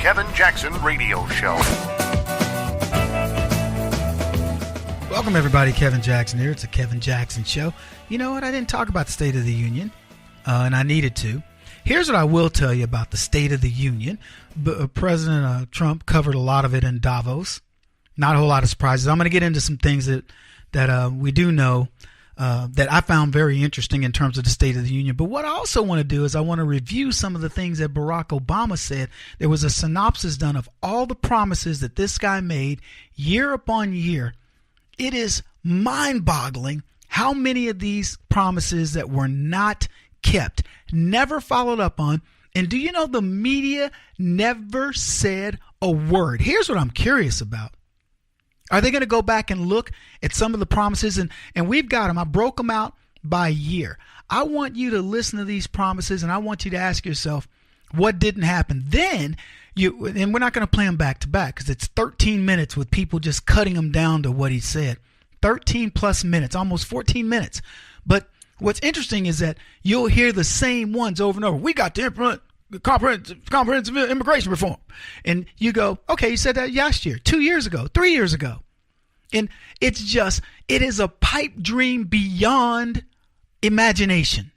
Kevin Jackson Radio Show. Welcome, everybody. Kevin Jackson here. It's a Kevin Jackson Show. You know what? I didn't talk about the State of the Union, and I needed to. Here's what I will tell you about the State of the Union. President Trump covered a lot of it in Davos. Not a whole lot of surprises. I'm going to get into some things that we do know that I found very interesting in terms of the State of the Union. But what I also want to do is I want to review some of the things that Barack Obama said. There was a synopsis done of all the promises that this guy made year upon year. It is mind-boggling how many of these promises that were not kept, never followed up on. And do you know the media never said a word? Here's what I'm curious about. Are they going to go back and look at some of the promises? And we've got them. I broke them out by year. I want you to listen to these promises, and I want you to ask yourself, what didn't happen? Then, and we're not going to play them back to back because it's 13 minutes with people just cutting them down to what he said. 13 plus minutes, almost 14 minutes. But what's interesting is that you'll hear the same ones over and over. We got to implement comprehensive immigration reform. And you go, okay, you said that last year, 2 years ago, 3 years ago. And it is a pipe dream beyond imagination.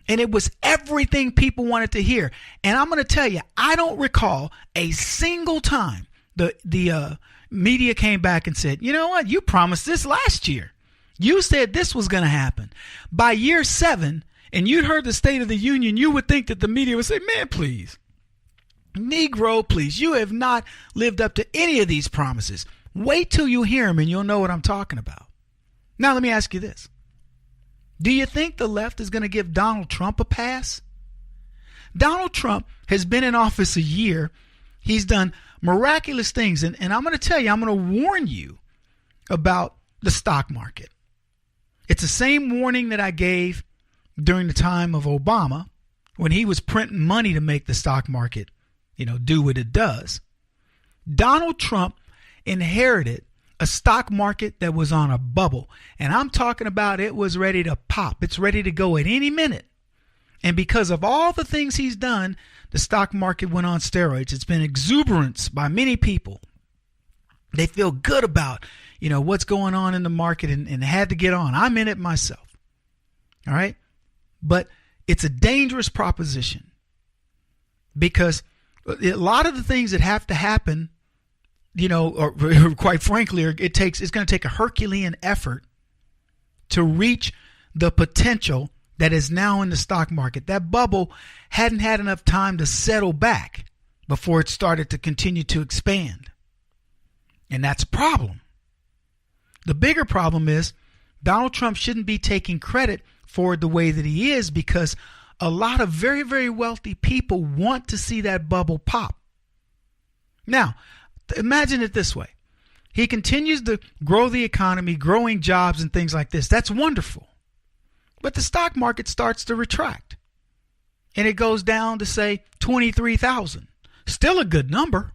And it was everything people wanted to hear. And I'm going to tell you, I don't recall a single time the media came back and said, you know what, you promised this last year. You said this was going to happen. By year 7, and you'd heard the State of the Union, you would think that the media would say, man, please, Negro, please, you have not lived up to any of these promises. Wait till you hear them and you'll know what I'm talking about. Now, let me ask you this. Do you think the left is going to give Donald Trump a pass? Donald Trump has been in office a year. He's done miraculous things. And I'm going to tell you, I'm going to warn you about the stock market. It's the same warning that I gave during the time of Obama when he was printing money to make the stock market, do what it does. Donald Trump inherited a stock market that was on a bubble. And I'm talking about it was ready to pop. It's ready to go at any minute. And because of all the things he's done, the stock market went on steroids. It's been exuberance by many people. They feel good about, what's going on in the market and had to get on. I'm in it myself. All right. But it's a dangerous proposition because a lot of the things that have to happen, or quite frankly, it's going to take a Herculean effort to reach the potential that is now in the stock market. That bubble hadn't had enough time to settle back before it started to continue to expand. And that's a problem. The bigger problem is Donald Trump shouldn't be taking credit for it the way that he is because a lot of very, very wealthy people want to see that bubble pop. Now, imagine it this way. He continues to grow the economy, growing jobs and things like this. That's wonderful. But the stock market starts to retract. And it goes down to, say, 23,000. Still a good number.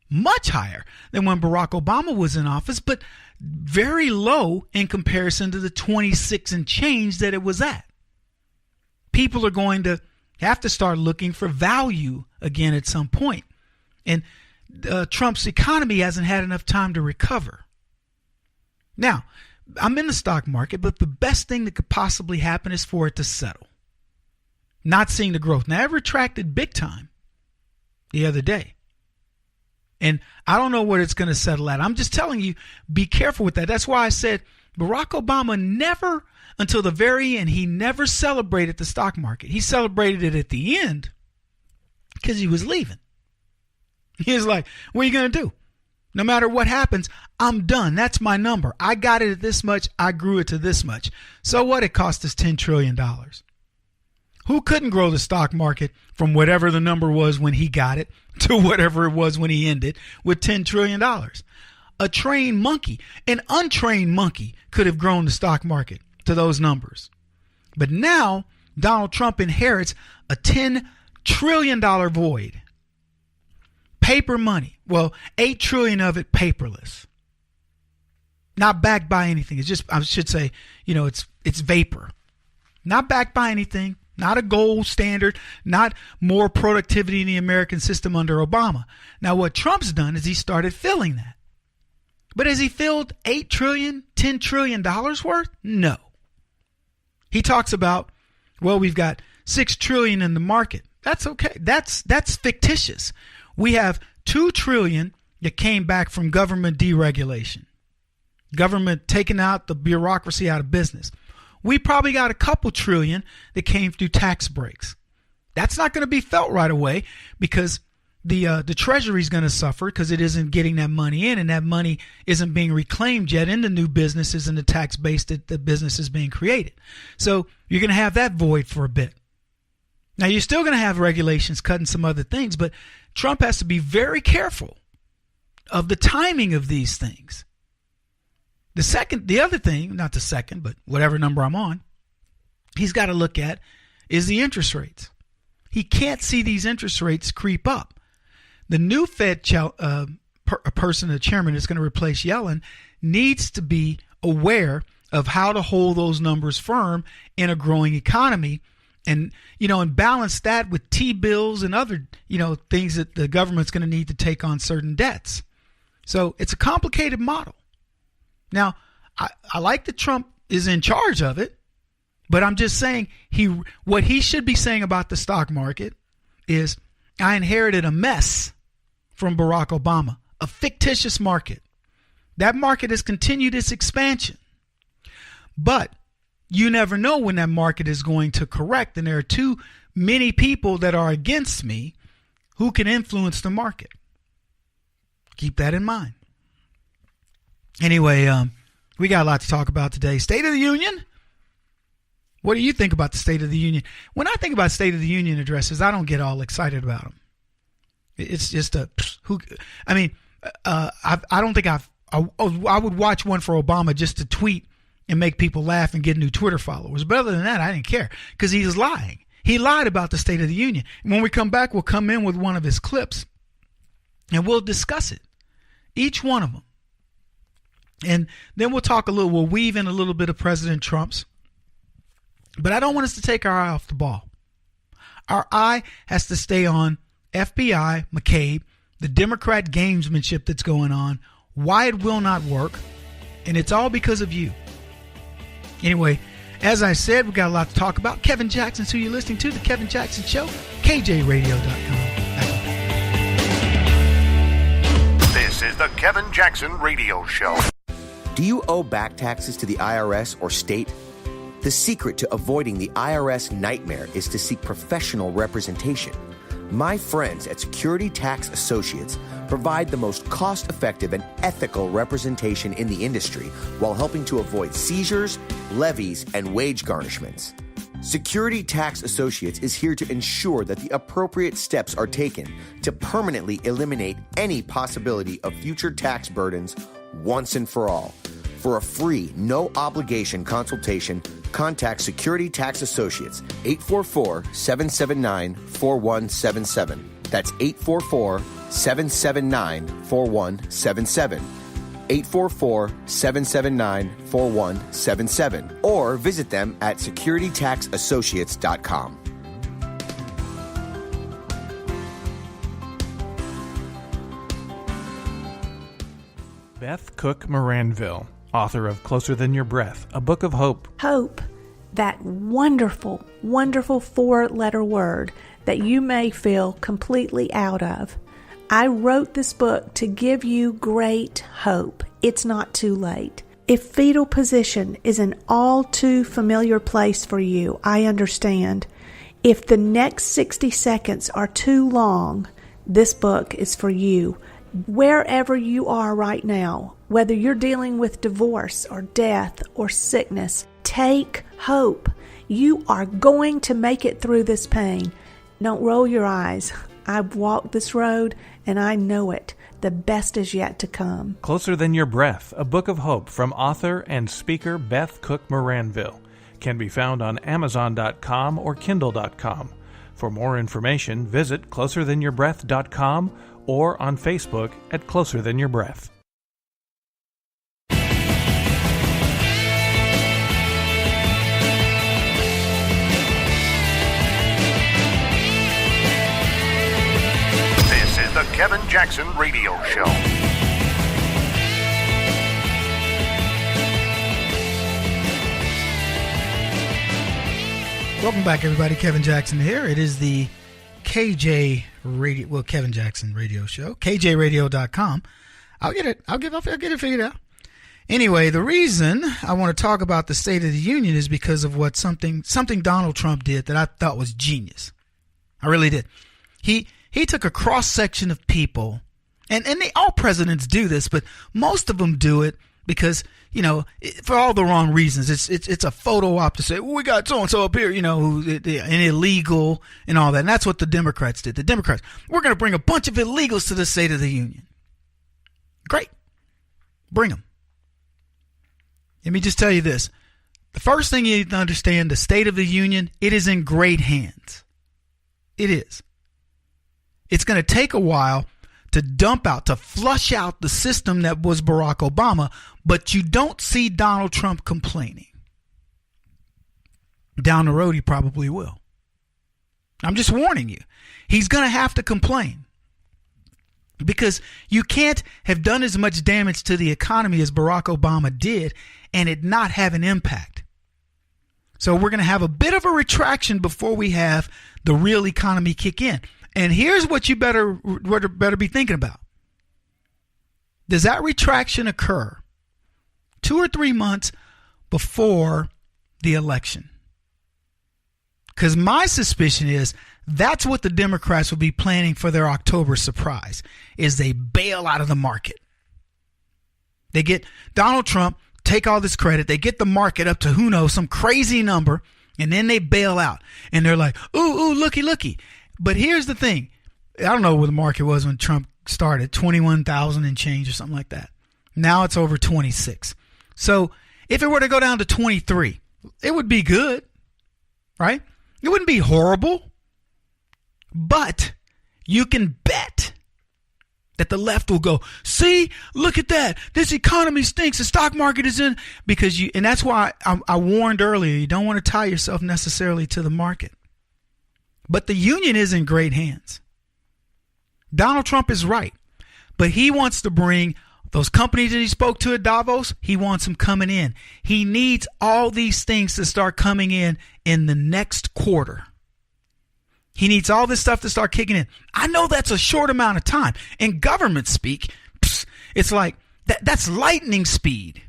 Much higher than when Barack Obama was in office, but very low in comparison to the 26 and change that it was at. People are going to have to start looking for value again at some point. And Trump's economy hasn't had enough time to recover. Now, I'm in the stock market, but the best thing that could possibly happen is for it to settle. Not seeing the growth. Now, it retracted big time the other day. And I don't know where it's going to settle at. I'm just telling you, be careful with that. That's why I said Barack Obama never, until the very end, he never celebrated the stock market. He celebrated it at the end because he was leaving. He was like, what are you going to do? No matter what happens, I'm done. That's my number. I got it at this much. I grew it to this much. So what? It cost us $10 trillion. Who couldn't grow the stock market from whatever the number was when he got it to whatever it was when he ended with $10 trillion? A trained monkey, an untrained monkey could have grown the stock market to those numbers. But now Donald Trump inherits a $10 trillion void. Paper money. Well, $8 trillion of it paperless. Not backed by anything. It's just, I should say, it's vapor. Not backed by anything. not a gold standard, not more productivity in the American system under Obama. Now, what Trump's done is he started filling that. But has he filled $8 trillion, $10 trillion worth? No. He talks about, well, we've got $6 trillion in the market. That's okay. That's fictitious. We have $2 trillion that came back from government deregulation. Government taking out the bureaucracy out of business. We probably got a couple trillion that came through tax breaks. That's not going to be felt right away because the Treasury is going to suffer because it isn't getting that money in, and that money isn't being reclaimed yet in the new businesses and the tax base that the business is being created. So you're going to have that void for a bit. Now, you're still going to have regulations cutting some other things, but Trump has to be very careful of the timing of these things. The other thing, not the second, but whatever number I'm on, he's got to look at is the interest rates. He can't see these interest rates creep up. The new Fed person, the chairman that's going to replace Yellen, needs to be aware of how to hold those numbers firm in a growing economy. And, and balance that with T-bills and other, things that the government's going to need to take on certain debts. So it's a complicated model. Now, I like that Trump is in charge of it, but I'm just saying what he should be saying about the stock market is, I inherited a mess from Barack Obama, a fictitious market. That market has continued its expansion. But you never know when that market is going to correct, and there are too many people that are against me who can influence the market. Keep that in mind. Anyway, we got a lot to talk about today. State of the Union? What do you think about the State of the Union? When I think about State of the Union addresses, I don't get all excited about them. It's just I don't think I would watch one for Obama just to tweet and make people laugh and get new Twitter followers. But other than that, I didn't care because he was lying. He lied about the State of the Union. And when we come back, we'll come in with one of his clips and we'll discuss it. Each one of them. And then we'll weave in a little bit of President Trump's. But I don't want us to take our eye off the ball. Our eye has to stay on FBI, McCabe, the Democrat gamesmanship that's going on, why it will not work, and it's all because of you. Anyway, as I said, we've got a lot to talk about. Kevin Jackson's who you're listening to, The Kevin Jackson Show, kjradio.com. This is The Kevin Jackson Radio Show. Do you owe back taxes to the IRS or state? The secret to avoiding the IRS nightmare is to seek professional representation. My friends at Security Tax Associates provide the most cost-effective and ethical representation in the industry while helping to avoid seizures, levies, and wage garnishments. Security Tax Associates is here to ensure that the appropriate steps are taken to permanently eliminate any possibility of future tax burdens once and for all. For a free, no-obligation consultation, contact Security Tax Associates, 844-779-4177. That's 844-779-4177. 844-779-4177. Or visit them at securitytaxassociates.com. Beth Cook Moranville, author of Closer Than Your Breath, a book of hope. Hope, that wonderful, wonderful four-letter word that you may feel completely out of. I wrote this book to give you great hope. It's not too late. If fetal position is an all too familiar place for you, I understand. If the next 60 seconds are too long, this book is for you. Wherever you are right now, whether you're dealing with divorce or death or sickness, take hope. You are going to make it through this pain. Don't roll your eyes. I've walked this road and I know it. The best is yet to come. Closer Than Your Breath, a book of hope from author and speaker Beth Cook Moranville. Can be found on Amazon.com or Kindle.com. For more information, visit closerthanyourBreath.com or on Facebook at Closer Than Your Breath. Jackson Radio Show. Welcome back, everybody. Kevin Jackson here. It is the Kevin Jackson Radio Show. kjradio.com. I'll get it figured out. Anyway, the reason I want to talk about the State of the Union is because of what something Donald Trump did that I thought was genius. I really did. He took a cross section of people, and all presidents do this, but most of them do it because, for all the wrong reasons. It's a photo op to say, well, we got so and so up here, and illegal and all that. And that's what the Democrats did. The Democrats, we're going to bring a bunch of illegals to the State of the Union. Great, bring them. Let me just tell you this. The first thing you need to understand, the State of the Union, it is in great hands. It is. It's going to take a while to flush out the system that was Barack Obama, but you don't see Donald Trump complaining. Down the road, he probably will. I'm just warning you. He's going to have to complain because you can't have done as much damage to the economy as Barack Obama did and it not have an impact. So we're going to have a bit of a retraction before we have the real economy kick in. And here's what you better be thinking about. Does that retraction occur 2 or 3 months before the election? Because my suspicion is that's what the Democrats will be planning for their October surprise, is they bail out of the market. They get Donald Trump, take all this credit, they get the market up to who knows, some crazy number, and then they bail out. And they're like, ooh, looky. But here's the thing. I don't know what the market was when Trump started, 21,000 and change or something like that. Now it's over 26. So if it were to go down to 23, it would be good, right? It wouldn't be horrible. But you can bet that the left will go, see, look at that. This economy stinks. The stock market is in. And that's why I warned earlier, you don't want to tie yourself necessarily to the market. But the union is in great hands. Donald Trump is right. But he wants to bring those companies that he spoke to at Davos, he wants them coming in. He needs all these things to start coming in the next quarter. He needs all this stuff to start kicking in. I know that's a short amount of time. In government speak, it's like that's lightning speed.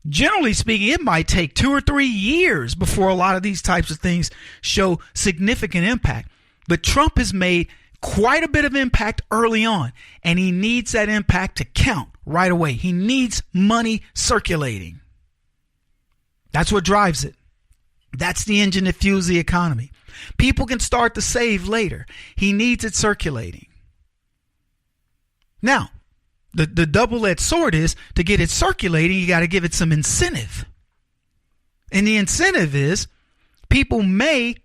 Generally speaking, it might take 2 or 3 years before a lot of these types of things show significant impact. But Trump has made quite a bit of impact early on, and he needs that impact to count right away. He needs money circulating. That's what drives it. That's the engine that fuels the economy. People can start to save later. He needs it circulating. Now, the double-edged sword is, to get it circulating, you got to give it some incentive. And the incentive is people may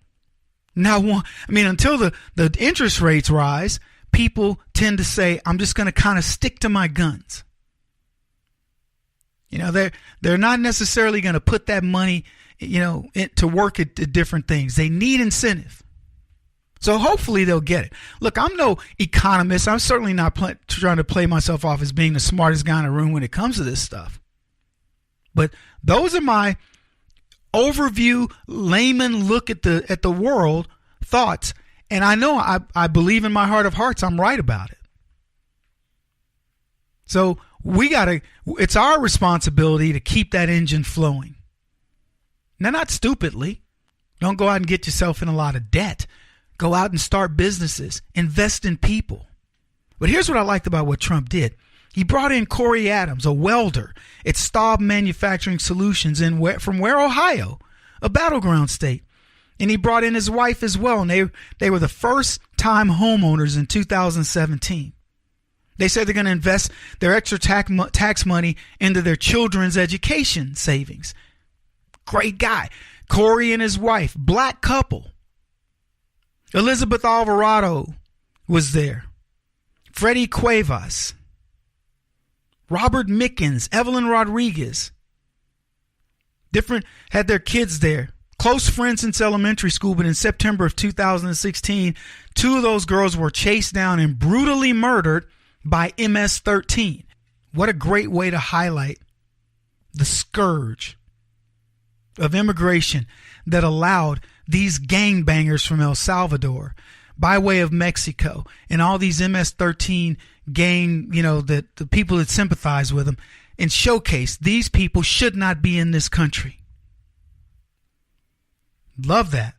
not want, until the interest rates rise, people tend to say, I'm just going to kind of stick to my guns. They're not necessarily going to put that money, to work at different things. They need incentive. So hopefully they'll get it. Look, I'm no economist. I'm certainly not trying to play myself off as being the smartest guy in the room when it comes to this stuff. But those are my overview, layman look at the world thoughts. And I know I believe in my heart of hearts I'm right about it. So it's our responsibility to keep that engine flowing. Now, not stupidly. Don't go out and get yourself in a lot of debt. Go out and start businesses. Invest in people. But here's what I liked about what Trump did. He brought in Corey Adams, a welder at Staub Manufacturing Solutions from Ware, Ohio, a battleground state. And he brought in his wife as well. And they were the first-time homeowners in 2017. They said they're going to invest their extra tax money into their children's education savings. Great guy. Corey and his wife, black couple. Elizabeth Alvarado was there. Freddie Cuevas. Robert Mickens. Evelyn Rodriguez. Had their kids there. Close friends since elementary school, but in September of 2016, 2 of those girls were chased down and brutally murdered by MS-13. What a great way to highlight the scourge of immigration that allowed these gangbangers from El Salvador by way of Mexico and all these MS-13 gang, that the people that sympathize with them, and showcase these people should not be in this country. Love that.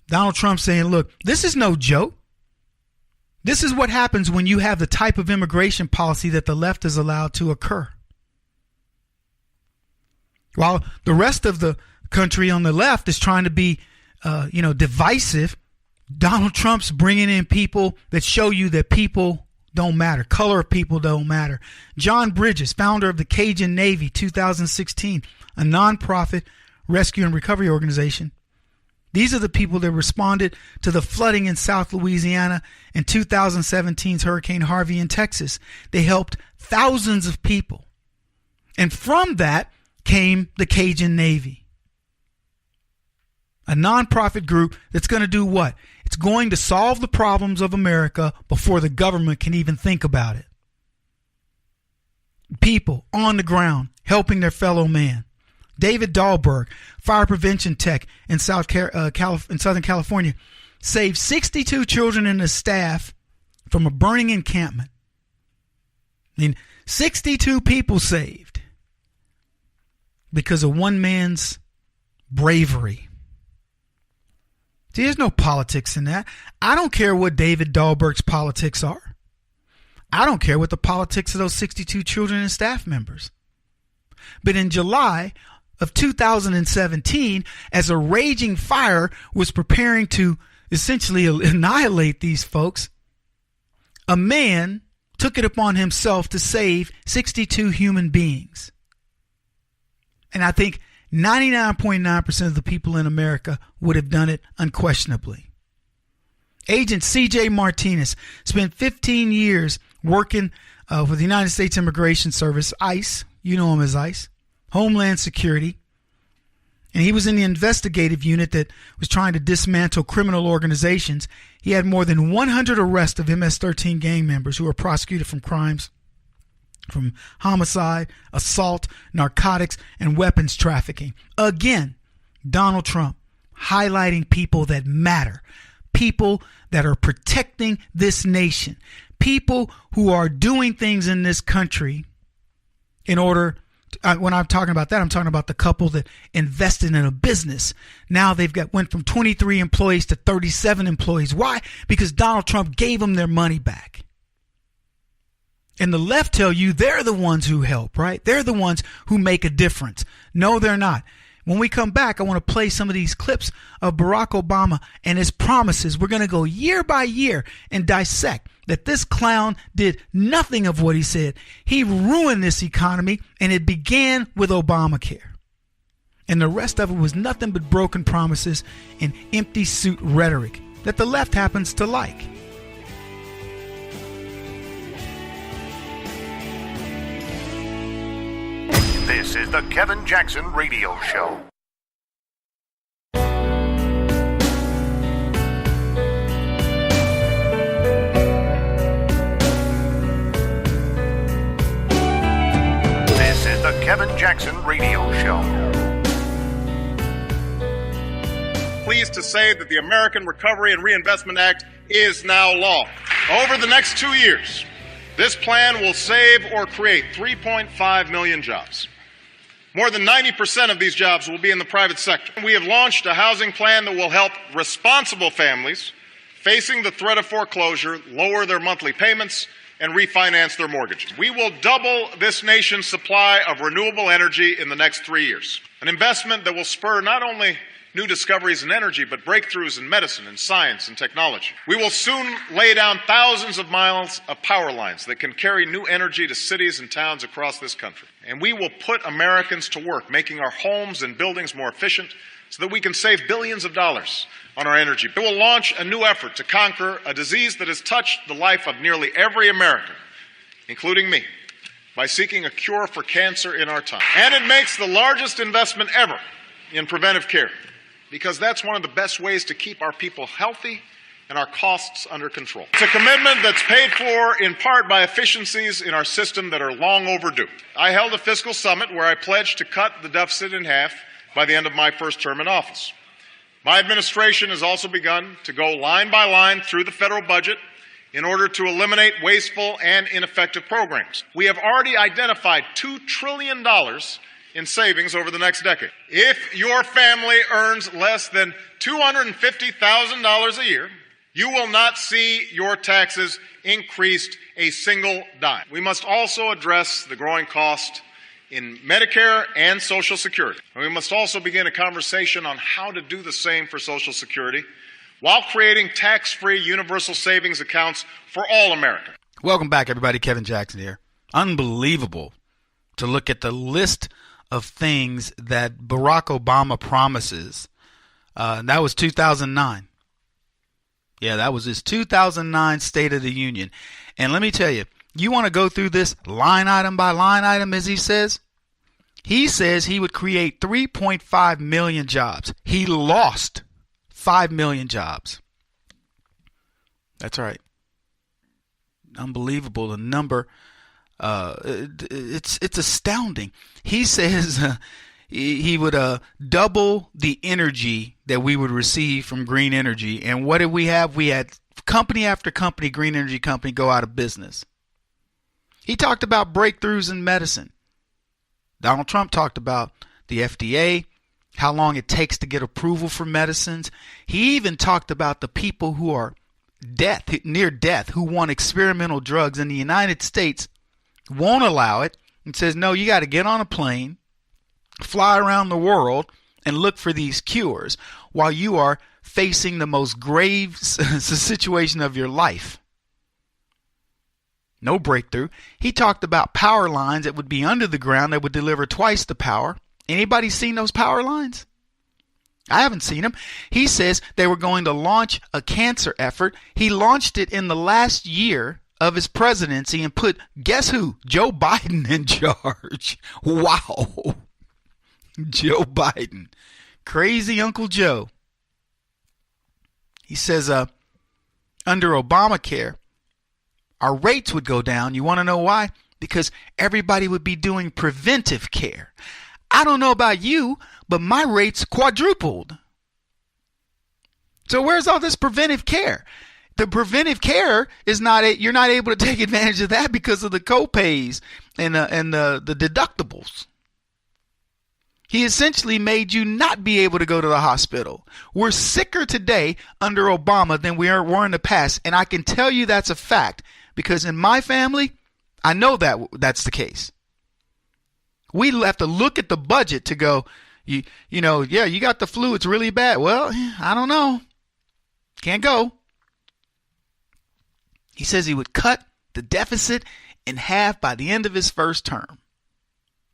Donald Trump saying, look, this is no joke. This is what happens when you have the type of immigration policy that the left has allowed to occur. While the rest of the country on the left is trying to be, divisive, Donald Trump's bringing in people that show you that people don't matter. Color of people don't matter. John Bridges, founder of the Cajun Navy, 2016, a nonprofit rescue and recovery organization. These are the people that responded to the flooding in South Louisiana and 2017's Hurricane Harvey in Texas. They helped thousands of people. And from that came the Cajun Navy. A nonprofit group that's going to do what? It's going to solve the problems of America before the government can even think about it. People on the ground helping their fellow man. David Dahlberg, fire prevention tech in Southern California, saved 62 children and his staff from a burning encampment. 62 people saved because of one man's bravery. See, there's no politics in that. I don't care what David Dahlberg's politics are. I don't care what the politics of those 62 children and staff members. But in July of 2017, as a raging fire was preparing to essentially annihilate these folks, a man took it upon himself to save 62 human beings. And I think 99.9% of the people in America would have done it unquestionably. Agent C.J. Martinez spent 15 years working for the United States Immigration Service, ICE. You know him as ICE. Homeland Security. And he was in the investigative unit that was trying to dismantle criminal organizations. He had more than 100 arrests of MS-13 gang members who were prosecuted from crimes from homicide, assault, narcotics, and weapons trafficking. Again, Donald Trump highlighting people that matter, people that are protecting this nation, people who are doing things in this country in order when I'm talking about that, I'm talking about the couple that invested in a business. Now they've went from 23 employees to 37 employees. Why? Because Donald Trump gave them their money back. And the left tell you they're the ones who help, right? They're the ones who make a difference. No, they're not. When we come back, I want to play some of these clips of Barack Obama and his promises. We're going to go year by year and dissect that this clown did nothing of what he said. He ruined this economy, and it began with Obamacare. And the rest of it was nothing but broken promises and empty suit rhetoric that the left happens to like. This is the Kevin Jackson Radio Show. This is the Kevin Jackson Radio Show. Pleased to say that the American Recovery and Reinvestment Act is now law. Over the next 2 years, this plan will save or create 3.5 million jobs. More than 90% of these jobs will be in the private sector. We have launched a housing plan that will help responsible families facing the threat of foreclosure lower their monthly payments and refinance their mortgages. We will double this nation's supply of renewable energy in the next 3 years. An investment that will spur not only new discoveries in energy, but breakthroughs in medicine and science and technology. We will soon lay down thousands of miles of power lines that can carry new energy to cities and towns across this country. And we will put Americans to work, making our homes and buildings more efficient so that we can save billions of dollars on our energy. We will launch a new effort to conquer a disease that has touched the life of nearly every American, including me, by seeking a cure for cancer in our time. And it makes the largest investment ever in preventive care because that's one of the best ways to keep our people healthy and our costs under control. It's a commitment that's paid for in part by efficiencies in our system that are long overdue. I held a fiscal summit where I pledged to cut the deficit in half by the end of my first term in office. My administration has also begun to go line by line through the federal budget in order to eliminate wasteful and ineffective programs. We have already identified $2 trillion in savings over the next decade. If your family earns less than $250,000 a year, you will not see your taxes increased a single dime. We must also address the growing cost in Medicare and Social Security. And we must also begin a conversation on how to do the same for Social Security while creating tax-free universal savings accounts for all Americans. Welcome back, everybody. Kevin Jackson here. Unbelievable to look at the list of things that Barack Obama promises. That was 2009. Yeah, that was his 2009 State of the Union. And let me tell you, you want to go through this line item by line item, as he says? He says he would create 3.5 million jobs. He lost 5 million jobs. That's right. Unbelievable, the number. It's astounding. He says he would double the energy that we would receive from green energy. And what did we have? We had company after company, green energy company, go out of business. He talked about breakthroughs in medicine. Donald Trump talked about the FDA, how long it takes to get approval for medicines. He even talked about the people who are near death, who want experimental drugs in the United States, won't allow it, and says, no, you got to get on a plane, fly around the world, and look for these cures while you are facing the most grave situation of your life. No breakthrough. He talked about power lines that would be under the ground that would deliver twice the power. Anybody seen those power lines? I haven't seen them. He says they were going to launch a cancer effort. He launched it in the last year of his presidency and put, guess who? Joe Biden in charge. Wow. Joe Biden. Crazy Uncle Joe. He says under Obamacare, our rates would go down. You want to know why? Because everybody would be doing preventive care. I don't know about you, but my rates quadrupled. So where's all this preventive care? The preventive care is you're not able to take advantage of that because of the co-pays and the deductibles. He essentially made you not be able to go to the hospital. We're sicker today under Obama than we were in the past, and I can tell you that's a fact. Because in my family, I know that's the case. We have to look at the budget to go, you got the flu. It's really bad. Well, I don't know. Can't go. He says he would cut the deficit in half by the end of his first term.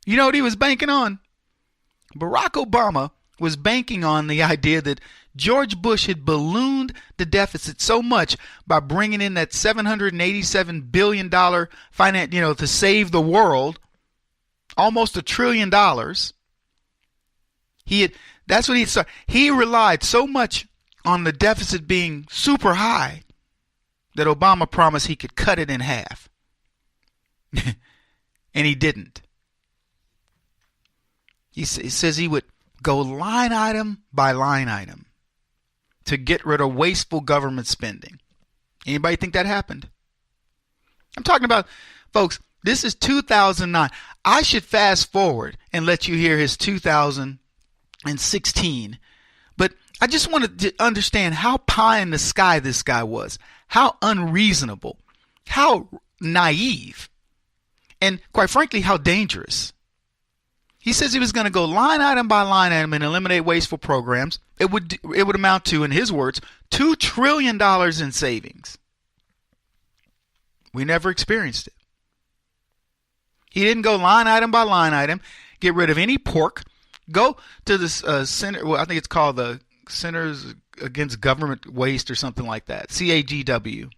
You know what he was banking on? Barack Obama was banking on the idea that George Bush had ballooned the deficit so much by bringing in that $787 billion finance, to save the world, almost $1 trillion. That's what he saw. He relied so much on the deficit being super high that Obama promised he could cut it in half. And he didn't. He says he would go line item by line item to get rid of wasteful government spending. Anybody think that happened? I'm talking about, folks, this is 2009. I should fast forward and let you hear his 2016. But I just wanted to understand how pie in the sky this guy was, how unreasonable, how naive, and quite frankly, how dangerous. He says he was going to go line item by line item and eliminate wasteful programs. It would amount to, in his words, $2 trillion in savings. We never experienced it. He didn't go line item by line item, get rid of any pork, go to the center. Well, I think it's called the Centers Against Government Waste or something like that, CAGW.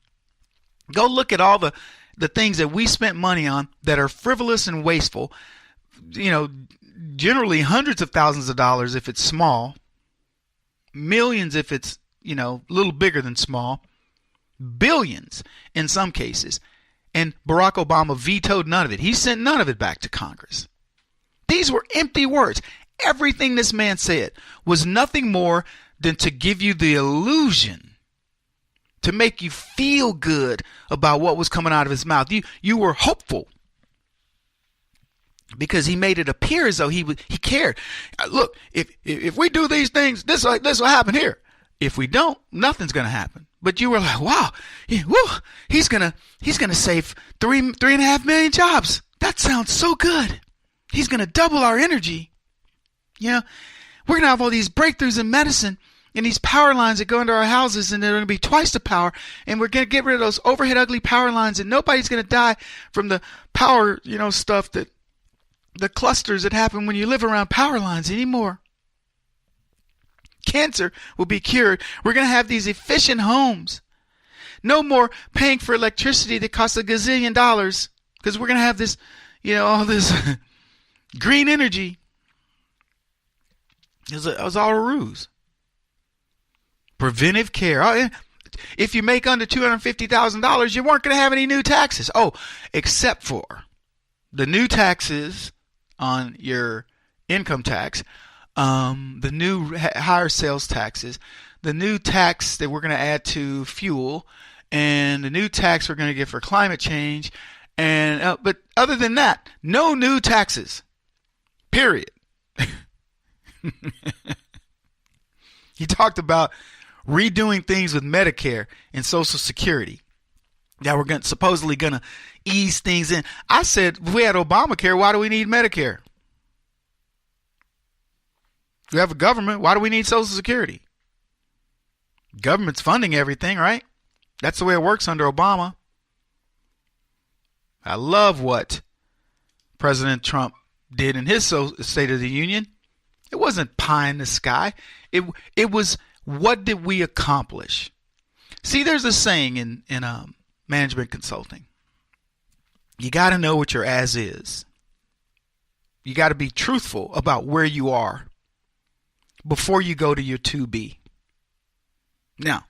Go look at all the things that we spent money on that are frivolous and wasteful. generally hundreds of thousands of dollars if it's small, millions if it's, a little bigger than small, billions in some cases. And Barack Obama vetoed none of it. He sent none of it back to Congress. These were empty words. Everything this man said was nothing more than to give you the illusion, to make you feel good about what was coming out of his mouth. You were hopeful because he made it appear as though he cared. Look, if we do these things, this will happen here. If we don't, nothing's going to happen. But you were like, wow, he's gonna save 3.5 million jobs. That sounds so good. He's gonna double our energy. We're gonna have all these breakthroughs in medicine and these power lines that go into our houses, and they're gonna be twice the power. And we're gonna get rid of those overhead ugly power lines, and nobody's gonna die from the power, stuff that the clusters that happen when you live around power lines anymore. Cancer will be cured. We're going to have these efficient homes. No more paying for electricity that costs $1 gazillion, because we're going to have this, all this green energy. It was all a ruse. Preventive care. If you make under $250,000, you weren't going to have any new taxes. Oh, except for the new taxes on your income tax. The new higher sales taxes, the new tax that we're going to add to fuel, and the new tax we're going to get for climate change. And but other than that, no new taxes. Period. He talked about redoing things with Medicare and Social Security that we're supposedly going to ease things in. I said, if we had Obamacare, why do we need Medicare? We have a government. Why do we need Social Security? Government's funding everything, right? That's the way it works under Obama. I love what President Trump did in his State of the Union. It wasn't pie in the sky. It was, what did we accomplish? See, there's a saying in management consulting. You got to know what your as is. You got to be truthful about where you are before you go to your to be. Now,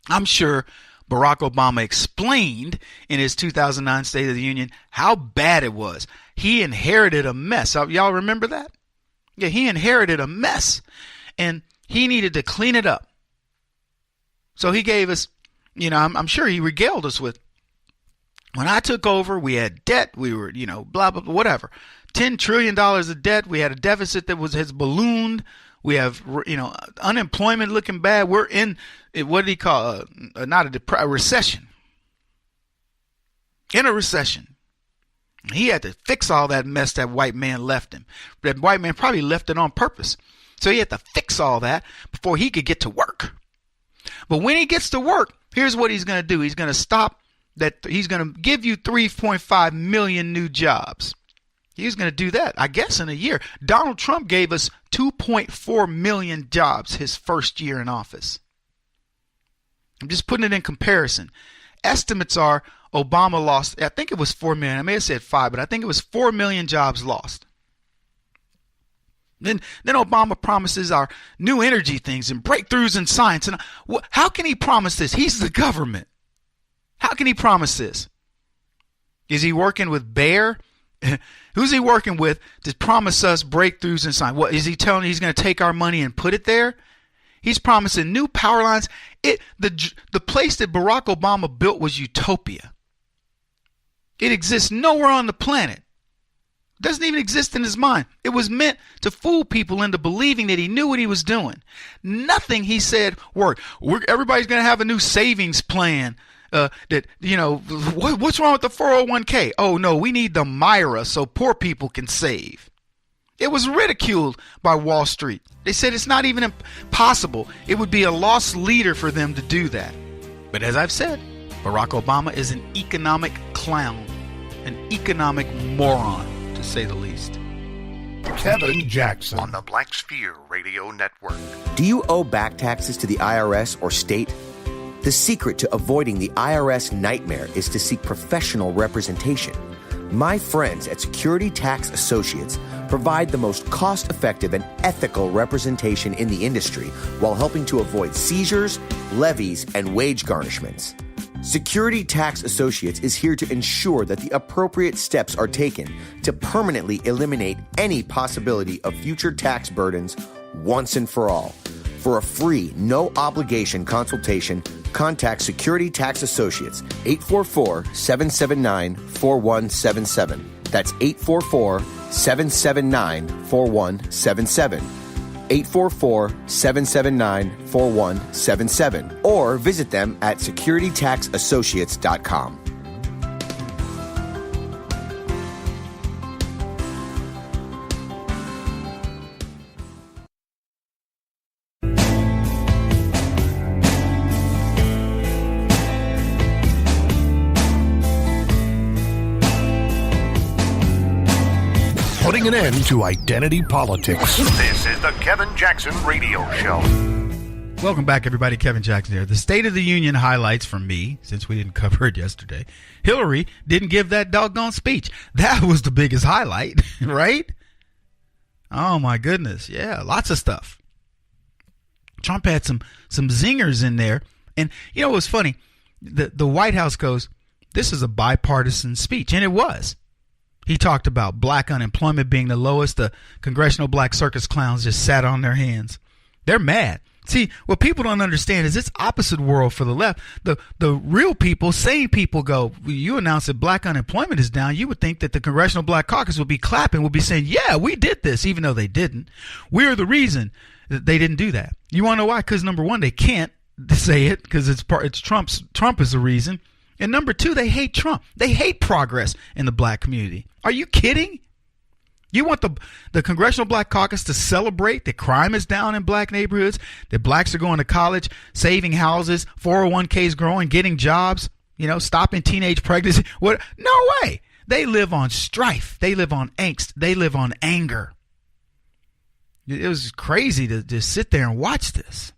I'm sure Barack Obama explained in his 2009 State of the Union how bad it was. He inherited a mess. Y'all remember that? Yeah, he inherited a mess, and he needed to clean it up. So he gave us, I'm sure he regaled us with, when I took over, we had debt. We were, blah, blah, blah, whatever. $10 trillion of debt. We had a deficit that has ballooned. We have, unemployment looking bad. We're in, what did he call a recession. In a recession. He had to fix all that mess that white man left him. That white man probably left it on purpose. So he had to fix all that before he could get to work. But when he gets to work, here's what he's going to do. He's going to stop that. He's going to give you 3.5 million new jobs. He's going to do that, I guess, in a year. Donald Trump gave us 2.4 million jobs his first year in office. I'm just putting it in comparison. Estimates are Obama lost, I think it was 4 million. I may have said 5, but I think it was 4 million jobs lost. Then Obama promises our new energy things and breakthroughs in science. And how can he promise this? He's the government. How can he promise this? Is he working with Bayer? Who's he working with to promise us breakthroughs in science? What is he telling he's going to take our money and put it there? He's promising new power lines. The place that Barack Obama built was utopia. It exists nowhere on the planet. It doesn't even exist in his mind. It was meant to fool people into believing that he knew what he was doing. Nothing he said worked. Everybody's going to have a new savings plan. What's wrong with the 401k? Oh, no, we need the Myra so poor people can save. It was ridiculed by Wall Street. They said it's not even possible. It would be a lost leader for them to do that. But as I've said, Barack Obama is an economic clown, an economic moron, to say the least. Kevin Jackson on the Black Sphere Radio Network. Do you owe back taxes to the IRS or state? The secret to avoiding the IRS nightmare is to seek professional representation. My friends at Security Tax Associates provide the most cost-effective and ethical representation in the industry while helping to avoid seizures, levies, and wage garnishments. Security Tax Associates is here to ensure that the appropriate steps are taken to permanently eliminate any possibility of future tax burdens once and for all. For a free, no-obligation consultation, contact Security Tax Associates, 844-779-4177. That's 844-779-4177. 844-779-4177. Or visit them at securitytaxassociates.com. Putting an end to identity politics. This is the Kevin Jackson Radio Show. Welcome back, everybody. Kevin Jackson here. The State of the Union highlights from me, since we didn't cover it yesterday. Hillary didn't give that doggone speech. That was the biggest highlight, right? Oh, my goodness. Yeah, lots of stuff. Trump had some zingers in there. And, you know, it was funny. The White House goes, this is a bipartisan speech. And it was. He talked about black unemployment being the lowest. The congressional black circus clowns just sat on their hands. They're mad. See, what people don't understand is it's opposite world for the left. The real people, sane people go, you announce that black unemployment is down. You would think that the Congressional Black Caucus would be clapping, would be saying, yeah, we did this, even though they didn't. We're the reason that they didn't do that. You want to know why? Because number one, they can't say it because it's Trump is the reason. And number two, they hate Trump. They hate progress in the black community. Are you kidding? You want the Congressional Black Caucus to celebrate that crime is down in black neighborhoods, that blacks are going to college, saving houses, 401ks growing, getting jobs, stopping teenage pregnancy. What? No way. They live on strife. They live on angst. They live on anger. It was crazy to just sit there and watch this.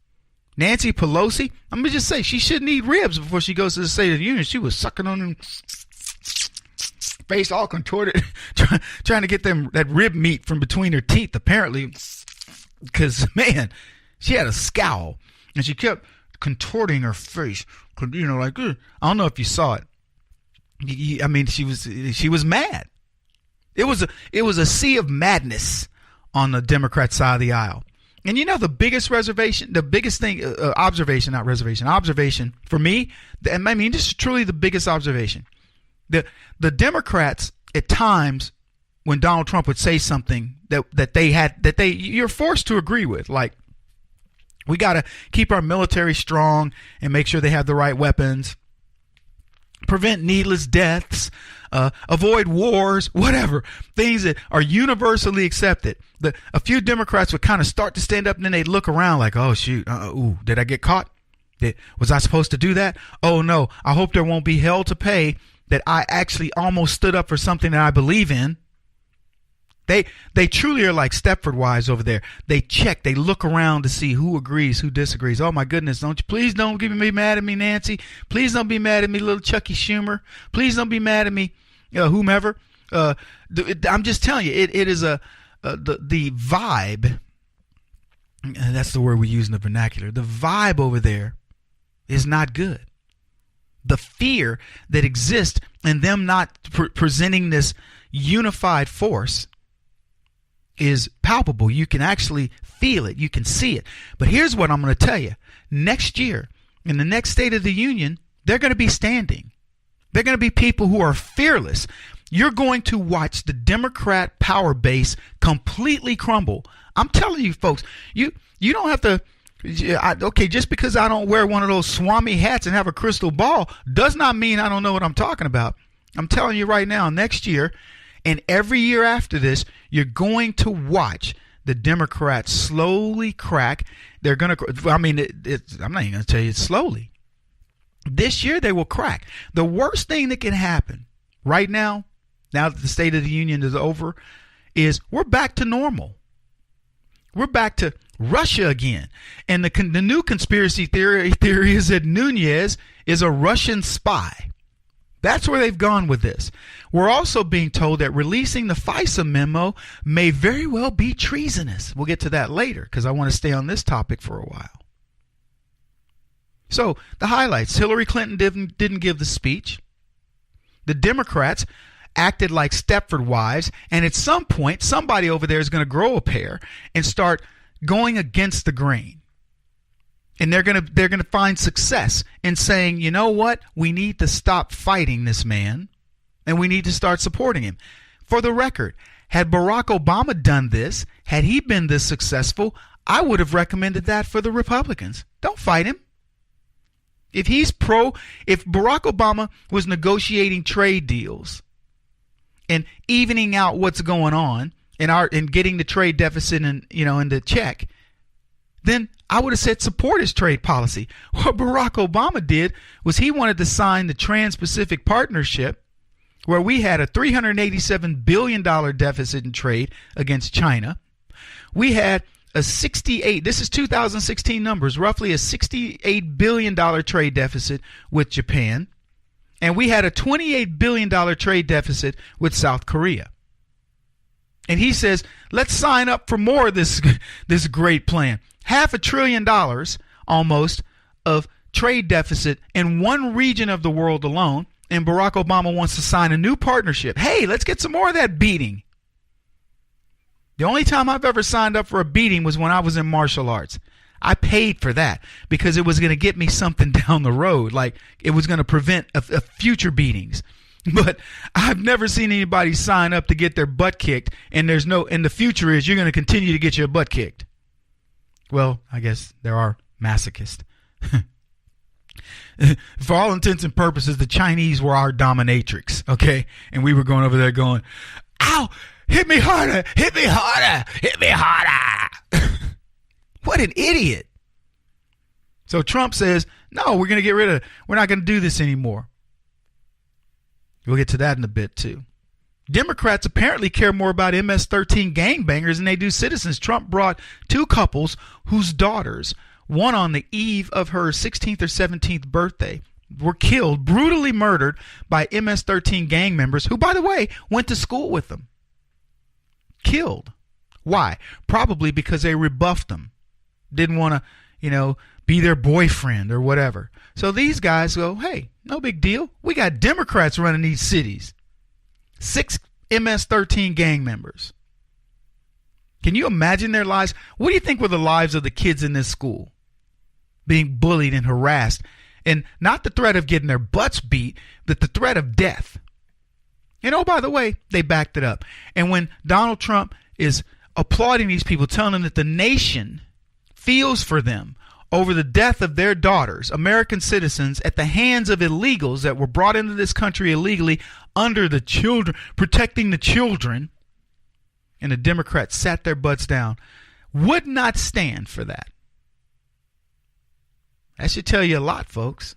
Nancy Pelosi, I'm going to just say, she shouldn't eat ribs before she goes to the State of the Union. She was sucking on them, face all contorted, trying to get that rib meat from between her teeth, apparently, because, man, she had a scowl, and she kept contorting her face, like, I don't know if you saw it. I mean, she was mad. It was a sea of madness on the Democrat side of the aisle. And the biggest observation for me, and I mean, this is truly the biggest observation. The Democrats at times when Donald Trump would say something that you're forced to agree with, like, we got to keep our military strong and make sure they have the right weapons, prevent needless deaths, avoid wars, whatever, things that are universally accepted. A few Democrats would kind of start to stand up and then they'd look around like, oh, shoot, did I get caught? Was I supposed to do that? Oh, no, I hope there won't be hell to pay that I actually almost stood up for something that I believe in. They truly are like Stepford wives over there. They check, they look around to see who agrees, who disagrees. Oh my goodness, please don't be mad at me, Nancy. Please don't be mad at me, little Chucky Schumer. Please don't be mad at me, whomever. I'm just telling you, it is the vibe. And that's the word we use in the vernacular. The vibe over there is not good. The fear that exists in them not presenting this unified force is palpable. You can actually feel it. You can see it. But here's what I'm going to tell you. Next year, in the next State of the Union, they're going to be standing. They're going to be people who are fearless. You're going to watch the Democrat power base completely crumble. I'm telling you, folks, you don't have to, just because I don't wear one of those Swami hats and have a crystal ball does not mean I don't know what I'm talking about. I'm telling you right now, next year, and every year after this, you're going to watch the Democrats slowly crack. They're going to, I'm not even going to tell you it's slowly. This year they will crack. The worst thing that can happen right now that the State of the Union is over, is we're back to normal. We're back to Russia again. And the new conspiracy theory is that Nunez is a Russian spy. That's where they've gone with this. We're also being told that releasing the FISA memo may very well be treasonous. We'll get to that later because I want to stay on this topic for a while. So the highlights: Hillary Clinton didn't give the speech. The Democrats acted like Stepford wives, and at some point, somebody over there is going to grow a pair and start going against the grain. And they're going to find success in saying, you know what? We need to stop fighting this man, and we need to start supporting him. For the record, had Barack Obama done this, had he been this successful, I would have recommended that for the Republicans. Don't fight him. If Barack Obama was negotiating trade deals and evening out what's going on and getting the trade deficit into check, then I would have said support his trade policy. What Barack Obama did was he wanted to sign the Trans-Pacific Partnership, where we had a $387 billion deficit in trade against China. We had this is 2016 numbers, roughly a $68 billion trade deficit with Japan. And we had a $28 billion trade deficit with South Korea. And he says, let's sign up for more of this great plan. $500 billion almost of trade deficit in one region of the world alone. And Barack Obama wants to sign a new partnership. Hey, let's get some more of that beating. The only time I've ever signed up for a beating was when I was in martial arts. I paid for that because it was going to get me something down the road. Like it was going to prevent future beatings. But I've never seen anybody sign up to get their butt kicked, and the future is you're going to continue to get your butt kicked. Well, I guess there are masochists. For all intents and purposes, the Chinese were our dominatrix, okay? And we were going over there going, ow, hit me harder, hit me harder, hit me harder. What an idiot. So Trump says, no, we're not going to do this anymore. We'll get to that in a bit too. Democrats apparently care more about MS-13 gangbangers than they do citizens. Trump brought two couples whose daughters, one on the eve of her 16th or 17th birthday, were killed, brutally murdered by MS-13 gang members who, by the way, went to school with them. Killed. Why? Probably because they rebuffed them. Didn't want to, be their boyfriend or whatever. So these guys go, hey, no big deal. We got Democrats running these cities. 6 MS-13 gang members. Can you imagine their lives? What do you think were the lives of the kids in this school? Being bullied and harassed. And not the threat of getting their butts beat, but the threat of death. And oh, by the way, they backed it up. And when Donald Trump is applauding these people, telling them that the nation feels for them over the death of their daughters, American citizens, at the hands of illegals that were brought into this country illegally under the children, protecting the children, and the Democrats sat their butts down, would not stand for that. That should tell you a lot, folks.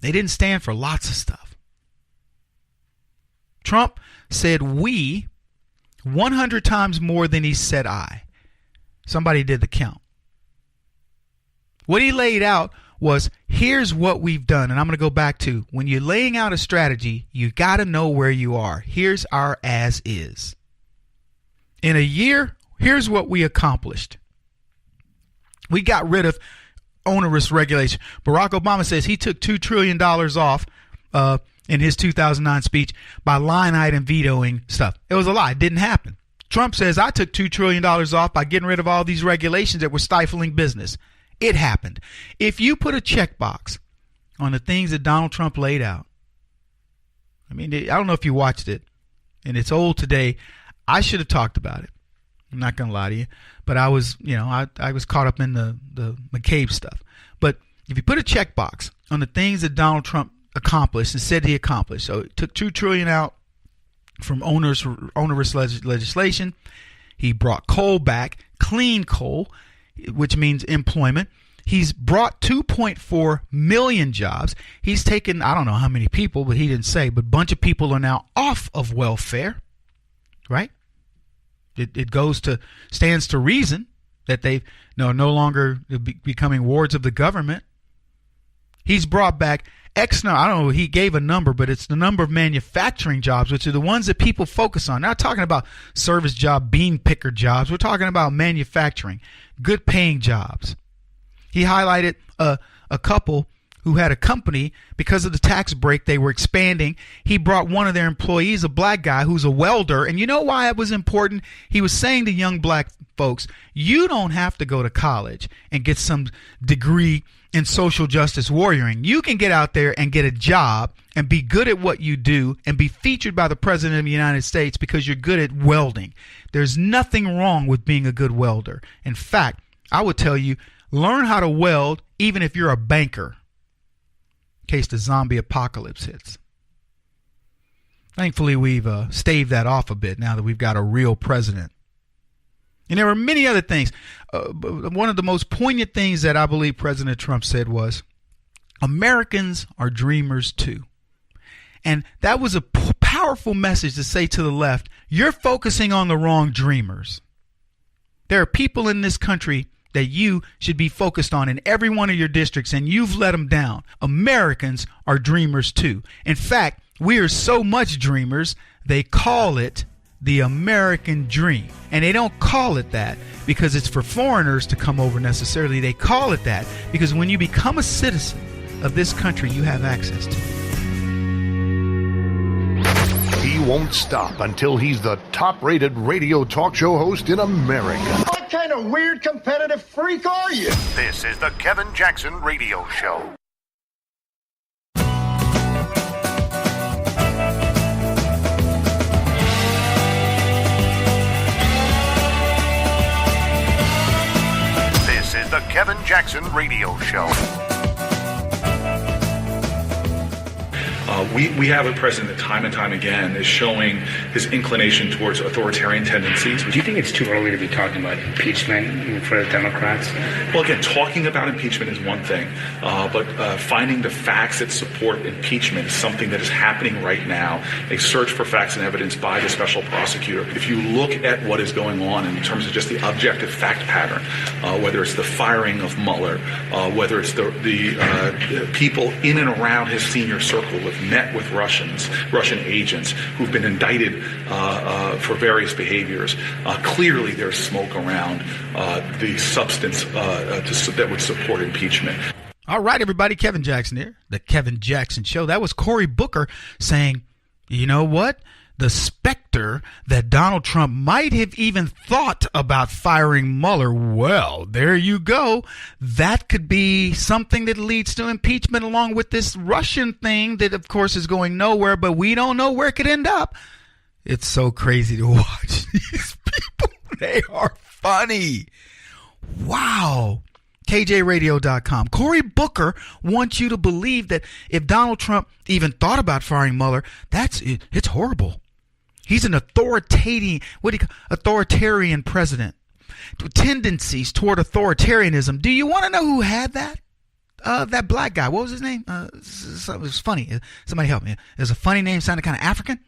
They didn't stand for lots of stuff. Trump said we 100 times more than he said I. Somebody did the count. What he laid out was, here's what we've done. And I'm going to go back to, when you're laying out a strategy, you got to know where you are. Here's our as is. In a year, here's what we accomplished. We got rid of onerous regulation. Barack Obama says he took $2 trillion off in his 2009 speech by line item vetoing stuff. It was a lie. It didn't happen. Trump says I took $2 trillion off by getting rid of all these regulations that were stifling business. It happened. If you put a checkbox on the things that Donald Trump laid out, I mean, I don't know if you watched it, and it's old today. I should have talked about it. I'm not going to lie to you, but I was, I was caught up in the McCabe stuff. But if you put a checkbox on the things that Donald Trump accomplished and said he accomplished, so it took $2 trillion out from onerous legislation. He brought coal back, clean coal, which means employment. He's brought 2.4 million jobs. He's taken, I don't know how many people, but he didn't say, but a bunch of people are now off of welfare, right? It stands to reason that they no longer becoming wards of the government. he's brought back X number. I don't know, he gave a number, but it's the number of manufacturing jobs, which are the ones that people focus on. Not talking about service job, bean picker jobs. We're talking about manufacturing, good paying jobs. He highlighted a couple who had a company. Because of the tax break, they were expanding. He brought one of their employees, a black guy who's a welder. And you know why it was important? He was saying to young black folks, you don't have to go to college and get some degree in social justice warrioring. You can get out there and get a job and be good at what you do and be featured by the President of the United States because you're good at welding. There's nothing wrong with being a good welder. In fact, I would tell you, learn how to weld even if you're a banker, in case the zombie apocalypse hits. Thankfully, we've staved that off a bit now that we've got a real president. And there are many other things. One of the most poignant things that I believe President Trump said was, Americans are dreamers too. And that was a powerful message to say to the left, you're focusing on the wrong dreamers. There are people in this country that you should be focused on in every one of your districts, and you've let them down. Americans are dreamers too. In fact, we are so much dreamers, they call it the American dream. And they don't call it that because it's for foreigners to come over necessarily. They call it that because when you become a citizen of this country, you have access to it. He won't stop until he's the top-rated radio talk show host in America. What kind of weird competitive freak are you? This is the Kevin Jackson Radio Show. This is the Kevin Jackson Radio Show. We have a president that time and time again is showing his inclination towards authoritarian tendencies. Do you think it's too early to be talking about impeachment for the Democrats? Well, again, talking about impeachment is one thing, but finding the facts that support impeachment is something that is happening right now. A search for facts and evidence by the special prosecutor. If you look at what is going on in terms of just the objective fact pattern, whether it's the firing of Mueller, whether it's the people in and around his senior circle have met with Russian agents who've been indicted for various behaviors. Clearly, there's smoke around the substance that would support impeachment. All right, everybody, Kevin Jackson here, the Kevin Jackson Show. That was Cory Booker saying, you know what? The specter that Donald Trump might have even thought about firing Mueller, well, there you go. That could be something that leads to impeachment along with this Russian thing that, of course, is going nowhere, but we don't know where it could end up. It's so crazy to watch these people. They are funny. Wow. kjradio.com. Cory Booker wants you to believe that if Donald Trump even thought about firing Mueller, it's horrible. He's an authoritarian president. Tendencies toward authoritarianism. Do you want to know who had that? That black guy. What was his name? It was funny. Somebody help me. It was a funny name, sounded kind of African.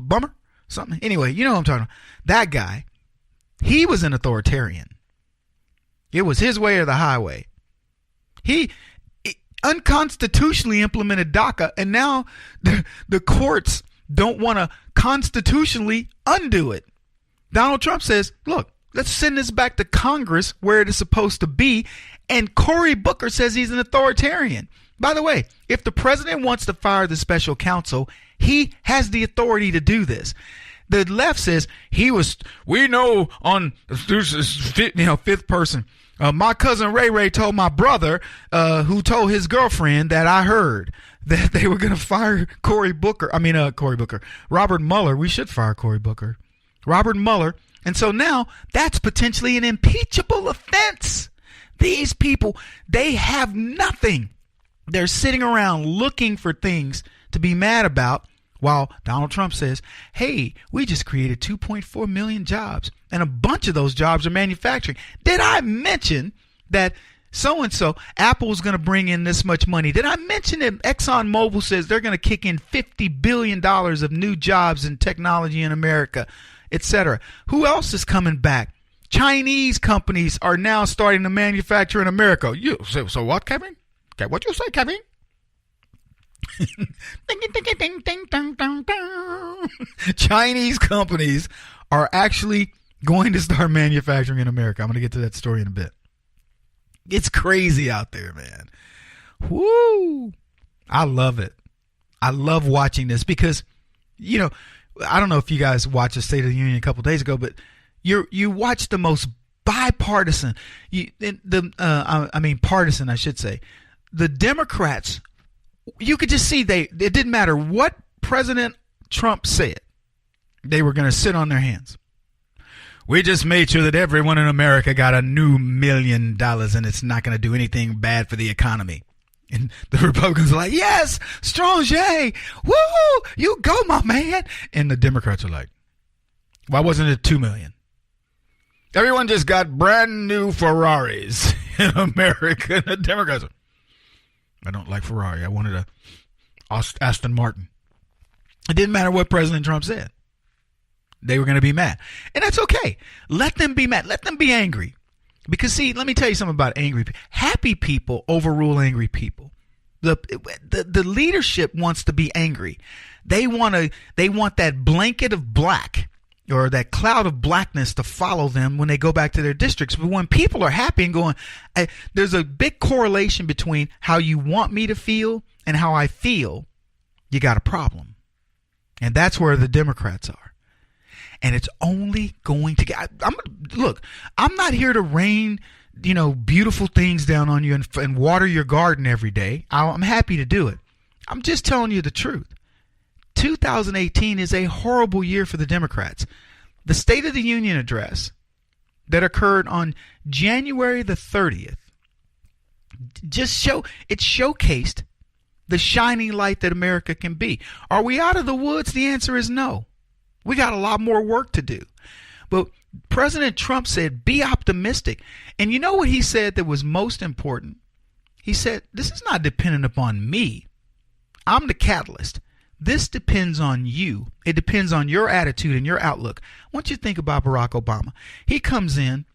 Bummer? Something. Anyway, you know what I'm talking about. That guy, he was an authoritarian. It was his way or the highway. He unconstitutionally implemented DACA, and now the courts don't want to constitutionally undo it. Donald Trump says, look, let's send this back to Congress where it is supposed to be. And Cory Booker says he's an authoritarian. By the way, if the president wants to fire the special counsel, he has the authority to do this. The left says we know on fifth person. My cousin Ray Ray told my brother, who told his girlfriend that I heard that they were going to fire Robert Mueller. We should fire Cory Booker. Robert Mueller. And so now that's potentially an impeachable offense. These people, they have nothing. They're sitting around looking for things to be mad about while Donald Trump says, hey, we just created 2.4 million jobs, and a bunch of those jobs are manufacturing. Did I mention that so-and-so, Apple's going to bring in this much money? Did I mention that ExxonMobil says they're going to kick in $50 billion of new jobs in technology in America, etc.? Who else is coming back Chinese companies are now starting to manufacture in America. So what, Kevin? Okay, what you say, Kevin? Chinese companies are actually going to start manufacturing in America. I'm going to get to that story in a bit. It's crazy out there, man. Woo! I love it. I love watching this because, you know, I don't know if you guys watched the State of the Union a couple days ago, but you watch the most bipartisan, partisan, I should say. The Democrats, you could just see it didn't matter what President Trump said, they were going to sit on their hands. We just made sure that everyone in America got a new $1 million and it's not going to do anything bad for the economy. And the Republicans are like, yes, strong J. Woo, you go, my man. And the Democrats are like, why wasn't it 2 million? Everyone just got brand new Ferraris in America. And the Democrats are, I don't like Ferrari. I wanted a Aston Martin. It didn't matter what President Trump said. They were going to be mad. And that's okay. Let them be mad. Let them be angry. Because, see, let me tell you something about angry people. Happy people overrule angry people. The leadership wants to be angry. They want that blanket of black or that cloud of blackness to follow them when they go back to their districts. But when people are happy and going, there's a big correlation between how you want me to feel and how I feel, you got a problem. And that's where the Democrats are. And it's only going to get. I'm not here to rain, beautiful things down on you and water your garden every day. I'm happy to do it. I'm just telling you the truth. 2018 is a horrible year for the Democrats. The State of the Union address that occurred on January the 30th it showcased the shining light that America can be. Are we out of the woods? The answer is no. We got a lot more work to do. But President Trump said, be optimistic. And you know what he said that was most important? He said, this is not dependent upon me. I'm the catalyst. This depends on you. It depends on your attitude and your outlook. I want you to think about Barack Obama. He comes in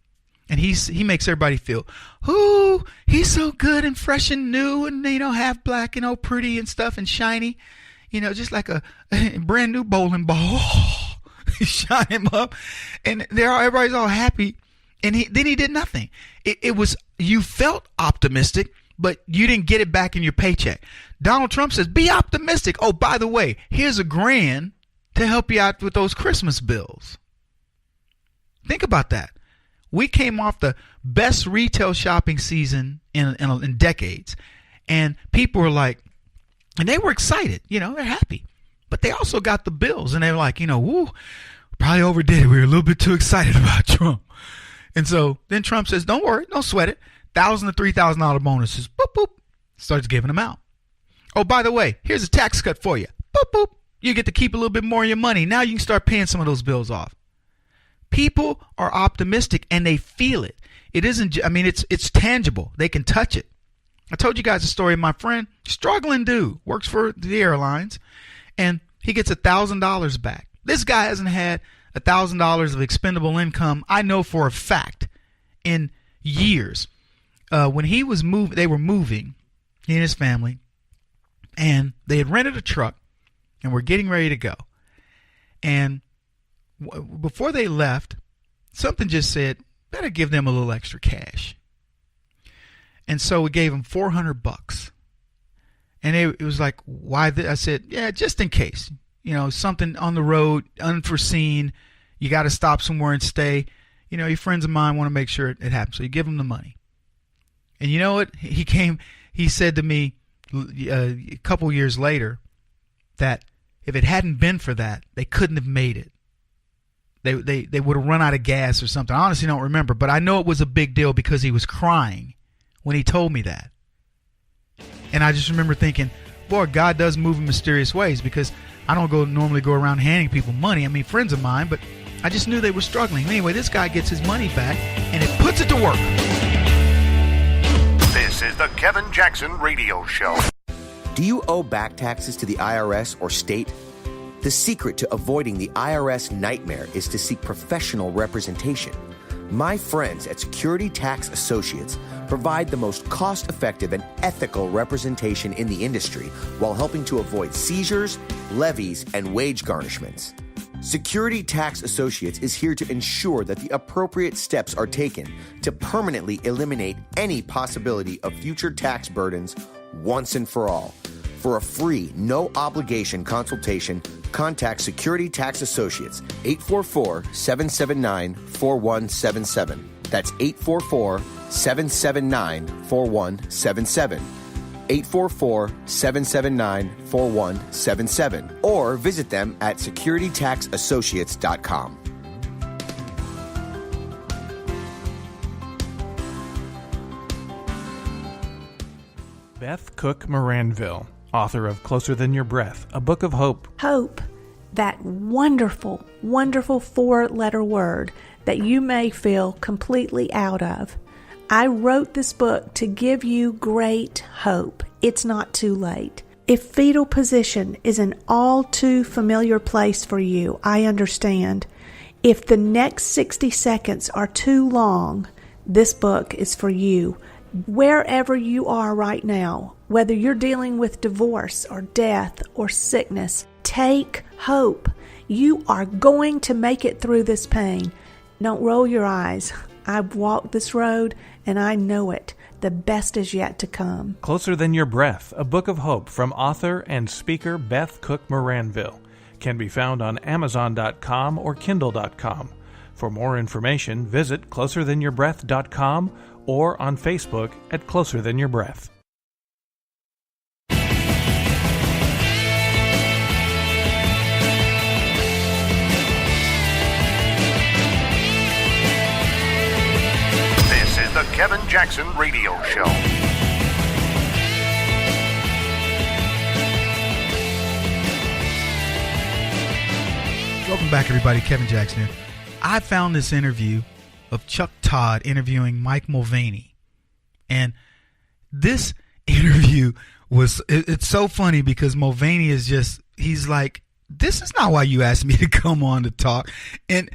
and he makes everybody feel, ooh, he's so good and fresh and new and, half black and all pretty and stuff and shiny. Just like a brand new bowling ball. Shine him up. And everybody's all happy. And then he did nothing. It was, you felt optimistic, but you didn't get it back in your paycheck. Donald Trump says, be optimistic. Oh, by the way, here's $1,000 to help you out with those Christmas bills. Think about that. We came off the best retail shopping season in decades. And people were like, and they were excited, they're happy. But they also got the bills, and they were like, woo, probably overdid it. We were a little bit too excited about Trump. And so then Trump says, don't worry, don't sweat it. $1,000 to $3,000 bonuses. Boop, boop. Starts giving them out. Oh, by the way, here's a tax cut for you. Boop, boop. You get to keep a little bit more of your money. Now you can start paying some of those bills off. People are optimistic, and they feel it. It isn't, it's tangible. They can touch it. I told you guys a story of my friend, struggling dude, works for the airlines, and he gets $1,000 back. This guy hasn't had $1,000 of expendable income, I know for a fact, in years. When he was they were moving, he and his family, and they had rented a truck and were getting ready to go. And before they left, something just said, better give them a little extra cash. And so we gave him $400. And it was like, why? I said, yeah, just in case. Something on the road, unforeseen. You got to stop somewhere and stay. Your friends of mine want to make sure it happens. So you give them the money. And you know what? He said to me a couple years later that if it hadn't been for that, they couldn't have made it. They would have run out of gas or something. I honestly don't remember, but I know it was a big deal because he was crying when he told me that. And I just remember thinking, boy, God does move in mysterious ways, because I don't normally go around handing people money. Friends of mine, but I just knew they were struggling. Anyway, this guy gets his money back, and it puts it to work. This is the Kevin Jackson Radio Show. Do you owe back taxes to the IRS or state? The secret to avoiding the IRS nightmare is to seek professional representation. My friends at Security Tax Associates provide the most cost-effective and ethical representation in the industry while helping to avoid seizures, levies, and wage garnishments. Security Tax Associates is here to ensure that the appropriate steps are taken to permanently eliminate any possibility of future tax burdens once and for all. For a free, no-obligation consultation, contact Security Tax Associates, 844-779-4177. That's 844-779-4177. 844-779-4177. Or visit them at securitytaxassociates.com. Beth Cook Moranville, author of Closer Than Your Breath, a book of hope. Hope, that wonderful, wonderful 4-letter word that you may feel completely out of. I wrote this book to give you great hope. It's not too late. If fetal position is an all too familiar place for you, I understand. If the next 60 seconds are too long, this book is for you. Wherever you are right now, whether you're dealing with divorce or death or sickness, take hope. You are going to make it through this pain. Don't roll your eyes. I've walked this road and I know it. The best is yet to come. Closer Than Your Breath, a book of hope from author and speaker Beth Cook Moranville, can be found on Amazon.com or Kindle.com. For more information, visit closerthanyourBreath.com or on Facebook at Closer Than Your Breath. This is the Kevin Jackson Radio Show. Welcome back, everybody. Kevin Jackson here. I found this interview of Chuck Todd interviewing Mike Mulvaney. And this interview it's so funny because Mulvaney is he's like, this is not why you asked me to come on to talk. And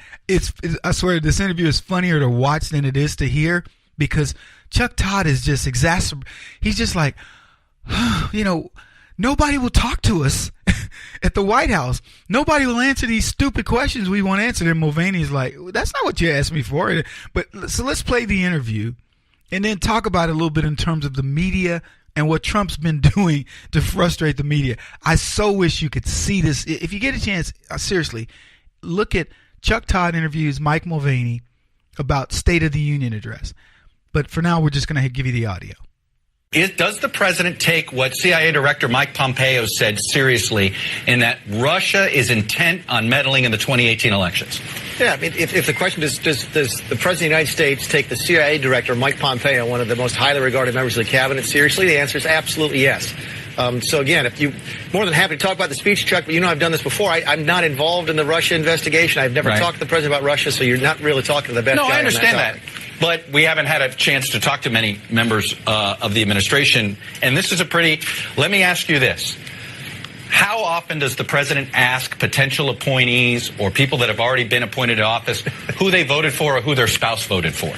I swear this interview is funnier to watch than it is to hear, because Chuck Todd is just he's just like, nobody will talk to us at the White House. Nobody will answer these stupid questions we want answered. And Mulvaney's like, that's not what you asked me for. But so let's play the interview and then talk about it a little bit in terms of the media and what Trump's been doing to frustrate the media. I so wish you could see this. If you get a chance, seriously, look at Chuck Todd interviews Mike Mulvaney about State of the Union address. But for now, we're just going to give you the audio. Does the president take what CIA Director Mike Pompeo said seriously in that Russia is intent on meddling in the 2018 elections? Yeah, I mean, if the question is, does the President of the United States take the CIA Director Mike Pompeo, one of the most highly regarded members of the cabinet, seriously? The answer is absolutely yes. So again, if you more than happy to talk about the speech, Chuck, but I've done this before. I'm not involved in the Russia investigation. I've never talked to the president about Russia, so you're not really talking to the best guy. No, I understand that. But we haven't had a chance to talk to many members of the administration. And this is let me ask you this. How often does the president ask potential appointees or people that have already been appointed to office who they voted for or who their spouse voted for?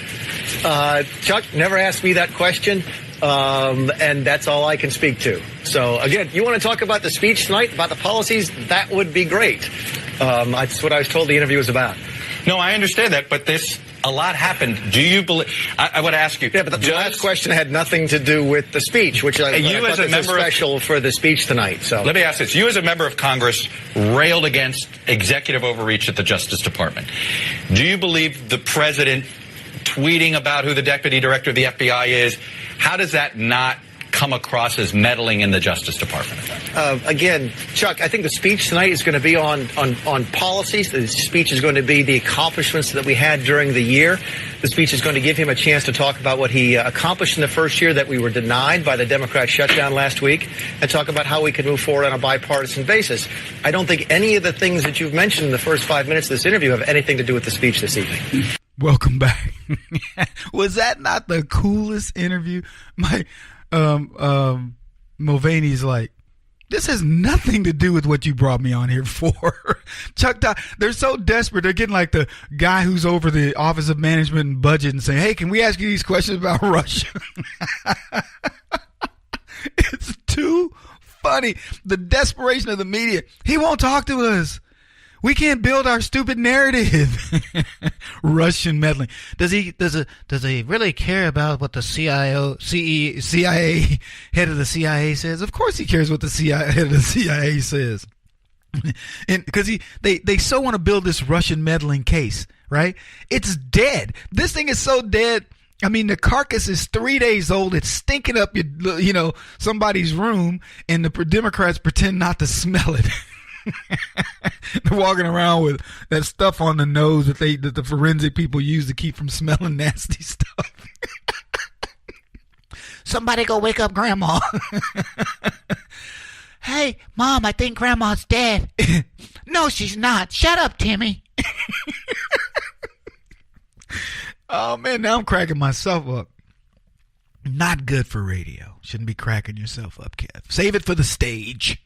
Chuck never asked me that question. And that's all I can speak to. So, again, you want to talk about the speech tonight, about the policies, that would be great. That's what I was told the interview was about. No, I understand that, but a lot happened. Do you believe? I would ask you. Yeah, but the last question had nothing to do with the speech, which I thought was special for the speech tonight. So let me ask this: you, as a member of Congress, railed against executive overreach at the Justice Department. Do you believe the president tweeting about who the deputy director of the FBI is? How does that not come across as meddling in the Justice Department? Again, Chuck, I think the speech tonight is going to be on policies. The speech is going to be the accomplishments that we had during the year. The speech is going to give him a chance to talk about what he accomplished in the first year that we were denied by the Democrat shutdown last week, and talk about how we can move forward on a bipartisan basis. I don't think any of the things that you've mentioned in the first 5 minutes of this interview have anything to do with the speech this evening. Welcome back. Was that not the coolest interview? Mulvaney's like, This has nothing to do with what you brought me on here for. Chuck Todd, they're so desperate. They're getting like the guy who's over the Office of Management and Budget and saying, hey, can we ask you these questions about Russia? It's too funny. The desperation of the media. He won't talk to us. We can't build our stupid narrative. Russian meddling. Does he really care about what the CIA head of the CIA says? Of course he cares what the head of the CIA says. And because they so want to build this Russian meddling case, right? It's dead. This thing is so dead. I mean, the carcass is 3 days old. It's stinking up somebody's room, and the Democrats pretend not to smell it. They're walking around with that stuff on the nose that the forensic people use to keep from smelling nasty stuff. Somebody go wake up Grandma. Hey, Mom, I think Grandma's dead. No, she's not. Shut up, Timmy. Oh, man, now I'm cracking myself up. Not good for radio. Shouldn't be cracking yourself up, Kev. Save it for the stage.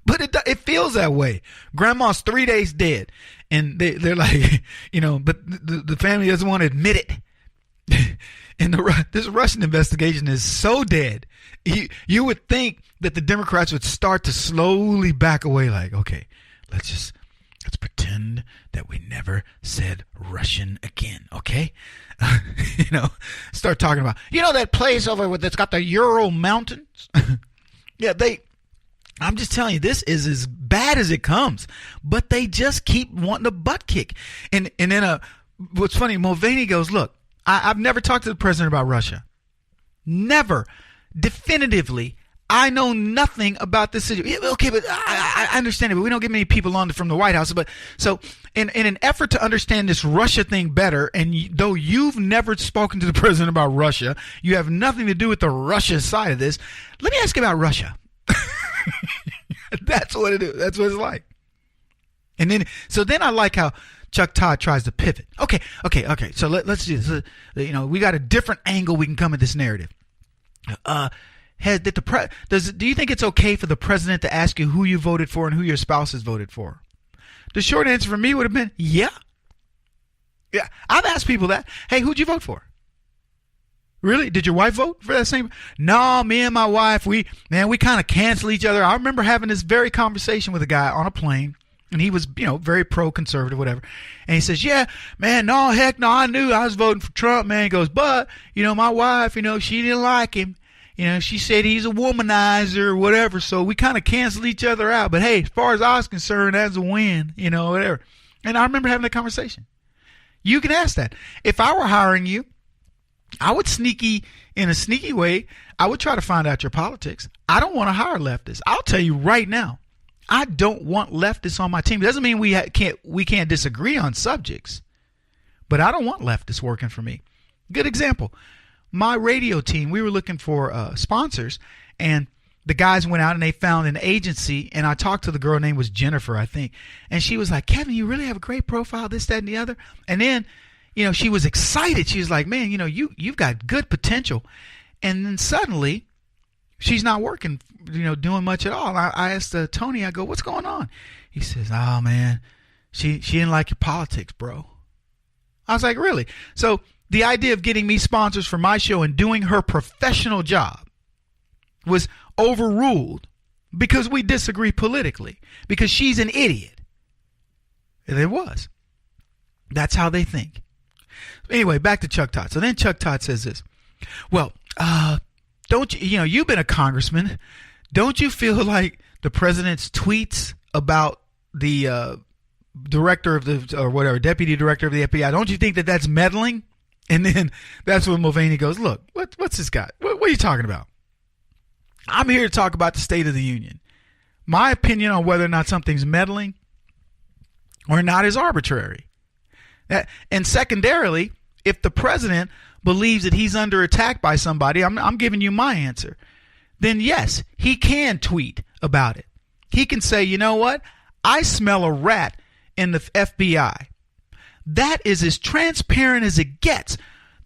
But it feels that way. Grandma's 3 days dead. And they're like, but the family doesn't want to admit it. And this Russian investigation is so dead. You would think that the Democrats would start to slowly back away like, okay, let's pretend that we never said Russian again, okay? Start talking about, that place over that's got the Ural Mountains? Yeah, I'm just telling you, this is as bad as it comes. But they just keep wanting a butt kick. And then what's funny, Mulvaney goes, look, I've never talked to the president about Russia. Never. Definitively. I know nothing about this situation. Okay, but I understand it, but we don't get many people on from the White House. But so in an effort to understand this Russia thing better, and though you've never spoken to the president about Russia, you have nothing to do with the Russia side of this, let me ask you about Russia. That's what it is. That's what it's like. And then I like how Chuck Todd tries to pivot. Okay. So let's do this. We got a different angle we can come at this narrative. Do you think it's okay for the president to ask you who you voted for and who your spouse has voted for? The short answer for me would have been, yeah. Yeah. I've asked people that. Hey, who'd you vote for? Really? Did your wife vote for that same? No, me and my wife, we kind of cancel each other. I remember having this very conversation with a guy on a plane, and he was, very pro-conservative, whatever. And he says, yeah, man, no, heck no, I knew I was voting for Trump, man. He goes, but, my wife, she didn't like him. She said he's a womanizer or whatever, so we kind of canceled each other out. But hey, as far as I was concerned, that's a win, whatever. And I remember having that conversation. You can ask that. If I were hiring you, I would in a sneaky way, I would try to find out your politics. I don't want to hire leftists. I'll tell you right now, I don't want leftists on my team. It doesn't mean we can't disagree on subjects, but I don't want leftists working for me. Good example. My radio team, we were looking for sponsors, and the guys went out and they found an agency, and I talked to the girl, her name was Jennifer, I think, and she was like, Kevin, you really have a great profile, this, that, and the other. And then she was excited. She was like, man, you've got good potential. And then suddenly she's not working, doing much at all. I asked Tony, I go, what's going on? He says, oh, man, she didn't like your politics, bro. I was like, really? So the idea of getting me sponsors for my show and doing her professional job was overruled because we disagree politically, because she's an idiot. And it was. That's how they think. Anyway, back to Chuck Todd. So then Chuck Todd says this. Well, don't you, you've been a congressman. Don't you feel like the president's tweets about the director of deputy director of the FBI, don't you think that that's meddling? And then that's when Mulvaney goes, look, what's this guy? What are you talking about? I'm here to talk about the State of the Union. My opinion on whether or not something's meddling or not is arbitrary. And secondarily, if the president believes that he's under attack by somebody, I'm giving you my answer, then yes, he can tweet about it. He can say, you know what? I smell a rat in the FBI. That is as transparent as it gets.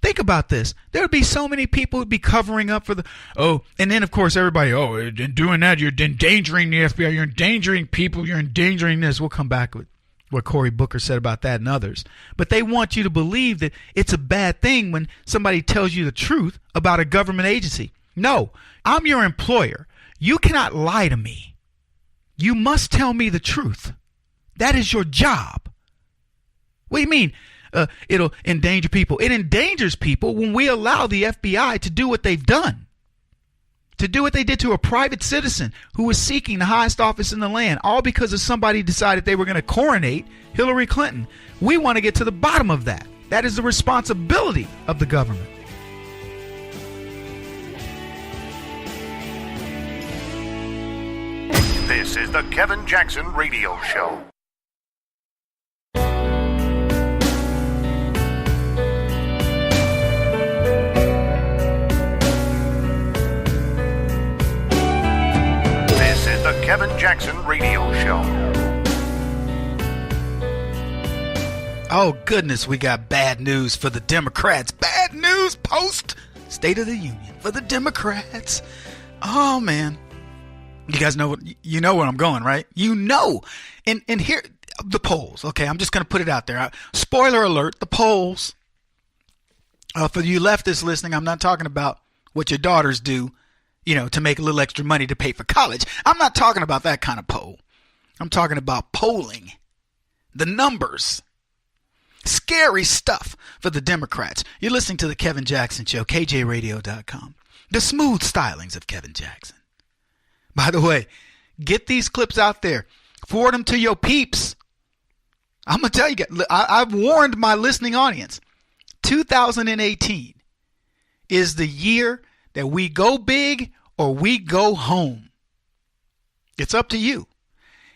Think about this. There would be so many people who'd be covering up for and then of course everybody, in doing that, you're endangering the FBI, you're endangering people, you're endangering this. We'll come back with what Cory Booker said about that and others. But they want you to believe that it's a bad thing when somebody tells you the truth about a government agency. No, I'm your employer. You cannot lie to me. You must tell me the truth. That is your job. What do you mean? It'll endanger people. It endangers people when we allow the FBI to do what they've done, to do what they did to a private citizen who was seeking the highest office in the land, all because of somebody decided they were going to coronate Hillary Clinton. We want to get to the bottom of that. That is the responsibility of the government. This is the Kevin Jackson Radio Show. This is the Kevin Jackson Radio Show. Oh, goodness, we got bad news for the Democrats. Bad news post State of the Union for the Democrats. Oh, man. You guys know where I'm going, right? You know. And here, the polls. Okay, I'm just going to put it out there. Spoiler alert, the polls. For you leftists listening, I'm not talking about what your daughters do, to make a little extra money to pay for college. I'm not talking about that kind of poll. I'm talking about polling. The numbers. Scary stuff for the Democrats. You're listening to the Kevin Jackson Show, kjradio.com. The smooth stylings of Kevin Jackson. By the way, get these clips out there. Forward them to your peeps. I'm going to tell you guys, I've warned my listening audience. 2018 is the year that we go big or we go home. It's up to you.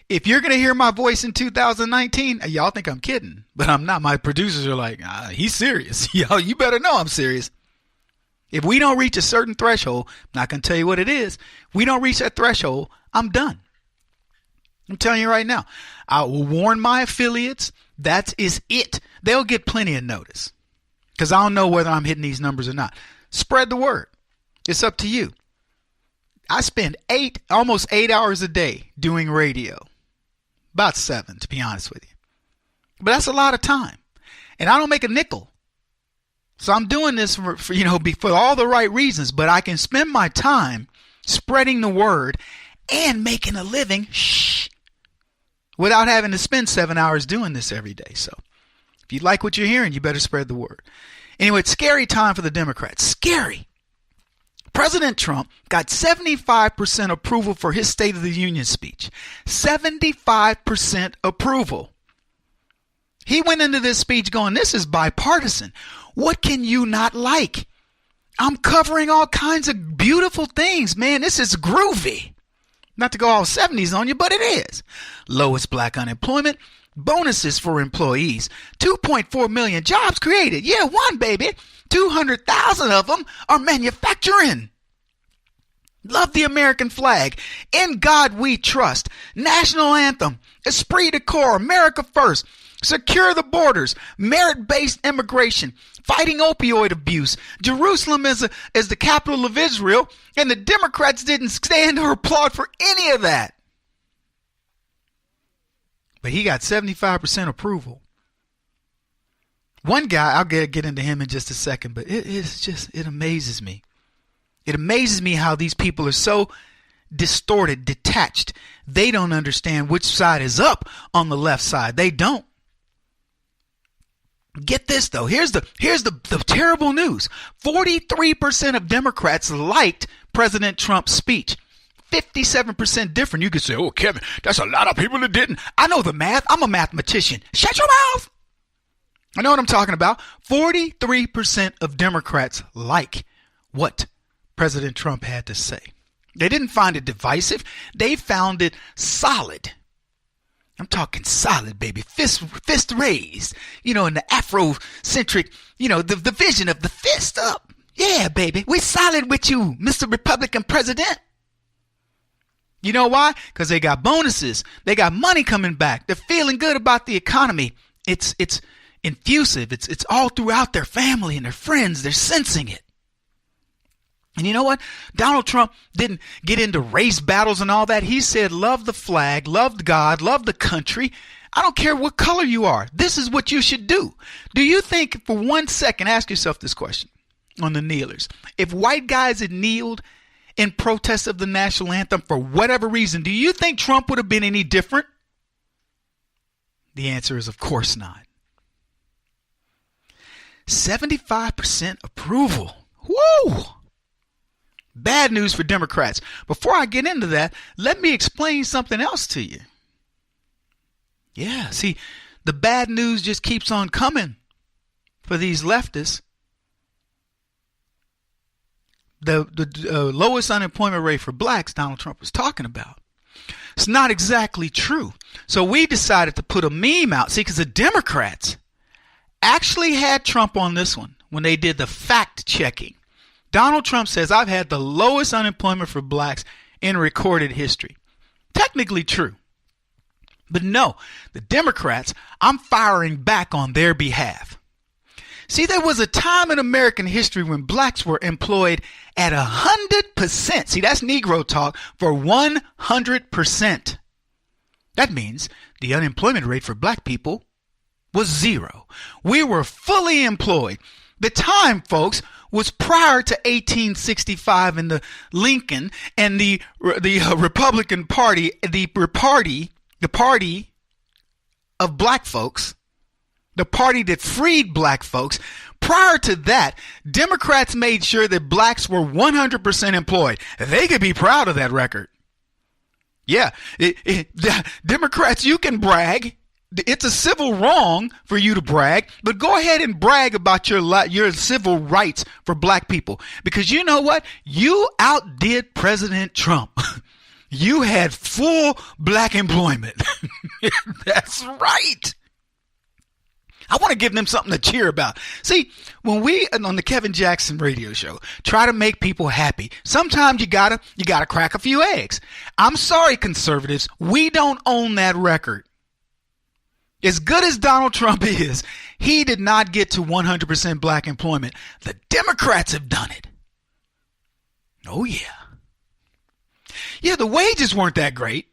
If you're going to hear my voice in 2019, y'all think I'm kidding, but I'm not. My producers are like, he's serious. Yo, you better know I'm serious. If we don't reach a certain threshold, I'm not going to tell you what it is. We don't reach that threshold, I'm done. I'm telling you right now. I will warn my affiliates. That is it. They'll get plenty of notice because I don't know whether I'm hitting these numbers or not. Spread the word. It's up to you. I spend almost 8 hours a day doing radio. About 7, to be honest with you. But that's a lot of time. And I don't make a nickel. So I'm doing this for all the right reasons, but I can spend my time spreading the word and making a living without having to spend 7 hours doing this every day. So if you like what you're hearing, you better spread the word. Anyway, it's scary time for the Democrats. Scary. President Trump got 75% approval for his State of the Union speech. 75% approval. He went into this speech going, this is bipartisan. What can you not like? I'm covering all kinds of beautiful things, man. This is groovy. Not to go all 70s on you, but it is. Lowest black unemployment, bonuses for employees, 2.4 million jobs created. Yeah, one, baby. 200,000 of them are manufacturing. Love the American flag. In God we trust. National anthem. Esprit de corps. America first. Secure the borders. Merit-based immigration. Fighting opioid abuse. Jerusalem is the capital of Israel. And the Democrats didn't stand or applaud for any of that. But he got 75% approval. One guy, I'll get into him in just a second, but it amazes me. It amazes me how these people are so distorted, detached. They don't understand which side is up on the left side. They don't. Get this though. Here's the terrible news. 43% of Democrats liked President Trump's speech. 57% different. You could say, oh, Kevin, that's a lot of people that didn't. I know the math. I'm a mathematician. Shut your mouth. I know what I'm talking about. 43% of Democrats like what President Trump had to say. They didn't find it divisive. They found it solid. I'm talking solid, baby. Fist raised. In the Afrocentric, the vision of the fist up. Yeah, baby. We solid with you, Mr. Republican President. You know why? Because they got bonuses. They got money coming back. They're feeling good about the economy. It's infusive. It's all throughout their family and their friends. They're sensing it. And you know what? Donald Trump didn't get into race battles and all that. He said, love the flag, love God, love the country. I don't care what color you are. This is what you should do. Do you think, for 1 second, ask yourself this question on the kneelers. If white guys had kneeled in protest of the national anthem for whatever reason, do you think Trump would have been any different? The answer is, of course not. 75% approval. Woo! Bad news for Democrats. Before I get into that, let me explain something else to you. Yeah, see, the bad news just keeps on coming for these leftists. The lowest unemployment rate for blacks Donald Trump was talking about. It's not exactly true. So we decided to put a meme out. See, because the Democrats actually had Trump on this one when they did the fact checking. Donald Trump says, I've had the lowest unemployment for blacks in recorded history. Technically true. But no, the Democrats, I'm firing back on their behalf. See, there was a time in American history when blacks were employed at 100%. See, that's Negro talk for 100%. That means the unemployment rate for black people was 0. We were fully employed. The time, folks, was prior to 1865 and the Lincoln and the Republican Party, the party of black folks, the party that freed black folks. Prior to that, Democrats made sure that blacks were 100% employed. They could be proud of that record. Yeah, Democrats, you can brag. It's a civil wrong for you to brag, but go ahead and brag about your civil rights for black people. Because you know what? You outdid President Trump. You had full black employment. That's right. I want to give them something to cheer about. See, when we on the Kevin Jackson radio show try to make people happy, sometimes you gotta crack a few eggs. I'm sorry, conservatives, we don't own that record. As good as Donald Trump is, he did not get to 100% black employment. The Democrats have done it. Oh yeah. Yeah, the wages weren't that great.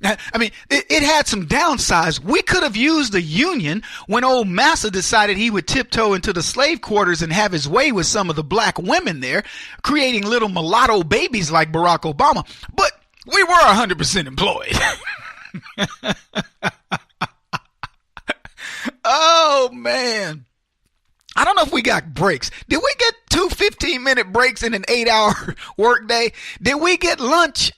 I mean, it had some downsides. We could have used the union when old Massa decided he would tiptoe into the slave quarters and have his way with some of the black women there, creating little mulatto babies like Barack Obama. But we were 100% employed. Oh, man. I don't know if we got breaks. Did we get 2 15-minute breaks in an 8-hour workday? Did we get lunch?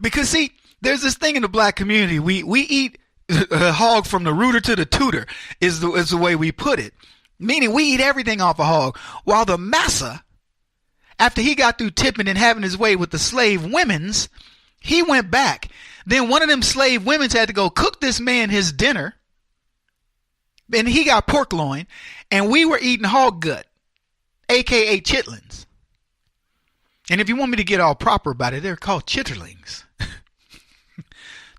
Because, see, there's this thing in the black community. We eat a hog from the rooter to the tutor is the way we put it. Meaning we eat everything off a hog. While the massa, after he got through tipping and having his way with the slave women's, he went back. Then one of them slave women's had to go cook this man his dinner. And he got pork loin. And we were eating hog gut, a.k.a. chitlins. And if you want me to get all proper about it, they're called chitterlings.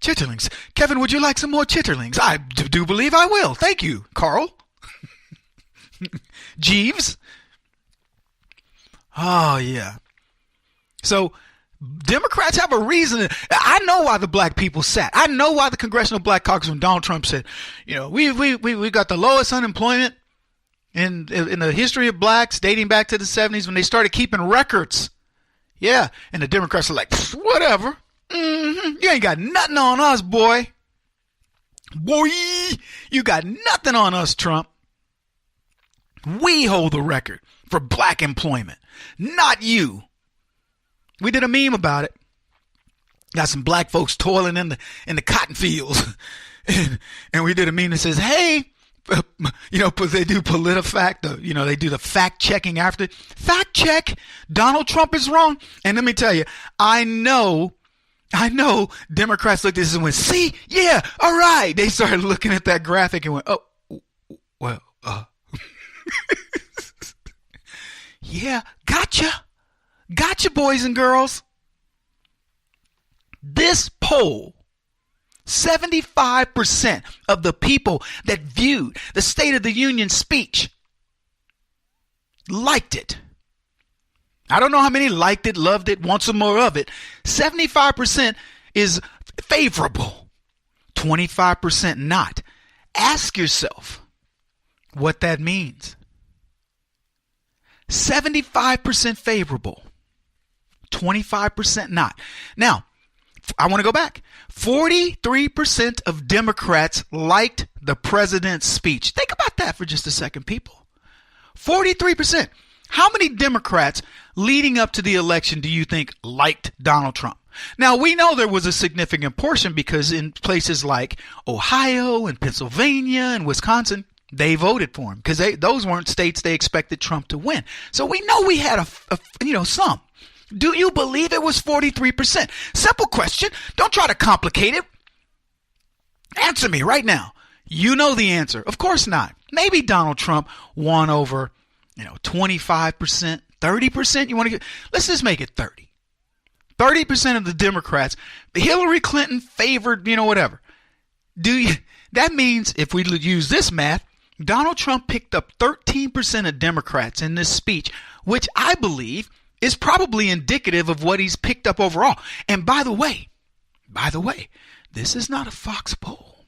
Chitterlings. Kevin, would you like some more chitterlings? I do believe I will. Thank you, Carl. Jeeves. Oh, yeah. So Democrats have a reason. I know why the black people sat. I know why the Congressional Black Caucus, when Donald Trump said, you know, we got the lowest unemployment in the history of blacks dating back to the 70s when they started keeping records. Yeah, and the Democrats are like, whatever. You ain't got nothing on us, boy. Boy, you got nothing on us, Trump. We hold the record for black employment, not you. We did a meme about it. Got some black folks toiling in the cotton fields. and we did a meme that says, hey, you know, they do PolitiFact, you know, they do the fact checking after. Fact check, Donald Trump is wrong. And let me tell you, I know Democrats looked at this and went, see, yeah, all right. They started looking at that graphic and went, oh, well, yeah, gotcha, boys and girls. This poll 75% of the people that viewed the State of the Union speech liked it. I don't know how many liked it, loved it, want some more of it. 75% is favorable. 25% not. Ask yourself what that means. 75% favorable. 25% not. Now, I want to go back. 43% of Democrats liked the president's speech. Think about that for just a second, people. 43%. How many Democrats leading up to the election do you think liked Donald Trump? Now, we know there was a significant portion because in places like Ohio and Pennsylvania and Wisconsin, they voted for him because those weren't states they expected Trump to win. So we know we had some. Do you believe it was 43%? Simple question. Don't try to complicate it. Answer me right now. You know the answer. Of course not. Maybe Donald Trump won over 25%, 30%. Let's just make it 30. 30% of the Democrats, Hillary Clinton favored, whatever. That means if we use this math, Donald Trump picked up 13% of Democrats in this speech, which I believe is probably indicative of what he's picked up overall. And by the way, this is not a Fox poll.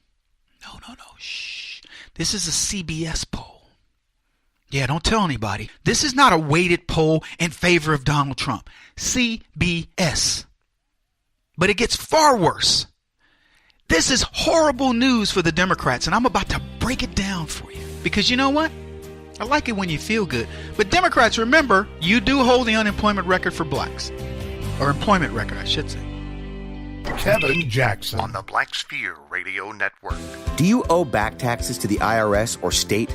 No. Shh. This is a CBS poll. Yeah, don't tell anybody. This is not a weighted poll in favor of Donald Trump. CBS. But it gets far worse. This is horrible news for the Democrats, and I'm about to break it down for you. Because you know what? I like it when you feel good. But Democrats, remember, you do hold the unemployment record for blacks. Or employment record, I should say. Kevin Jackson on the Black Sphere Radio Network. Do you owe back taxes to the IRS or state?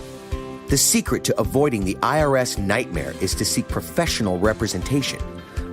The secret to avoiding the IRS nightmare is to seek professional representation.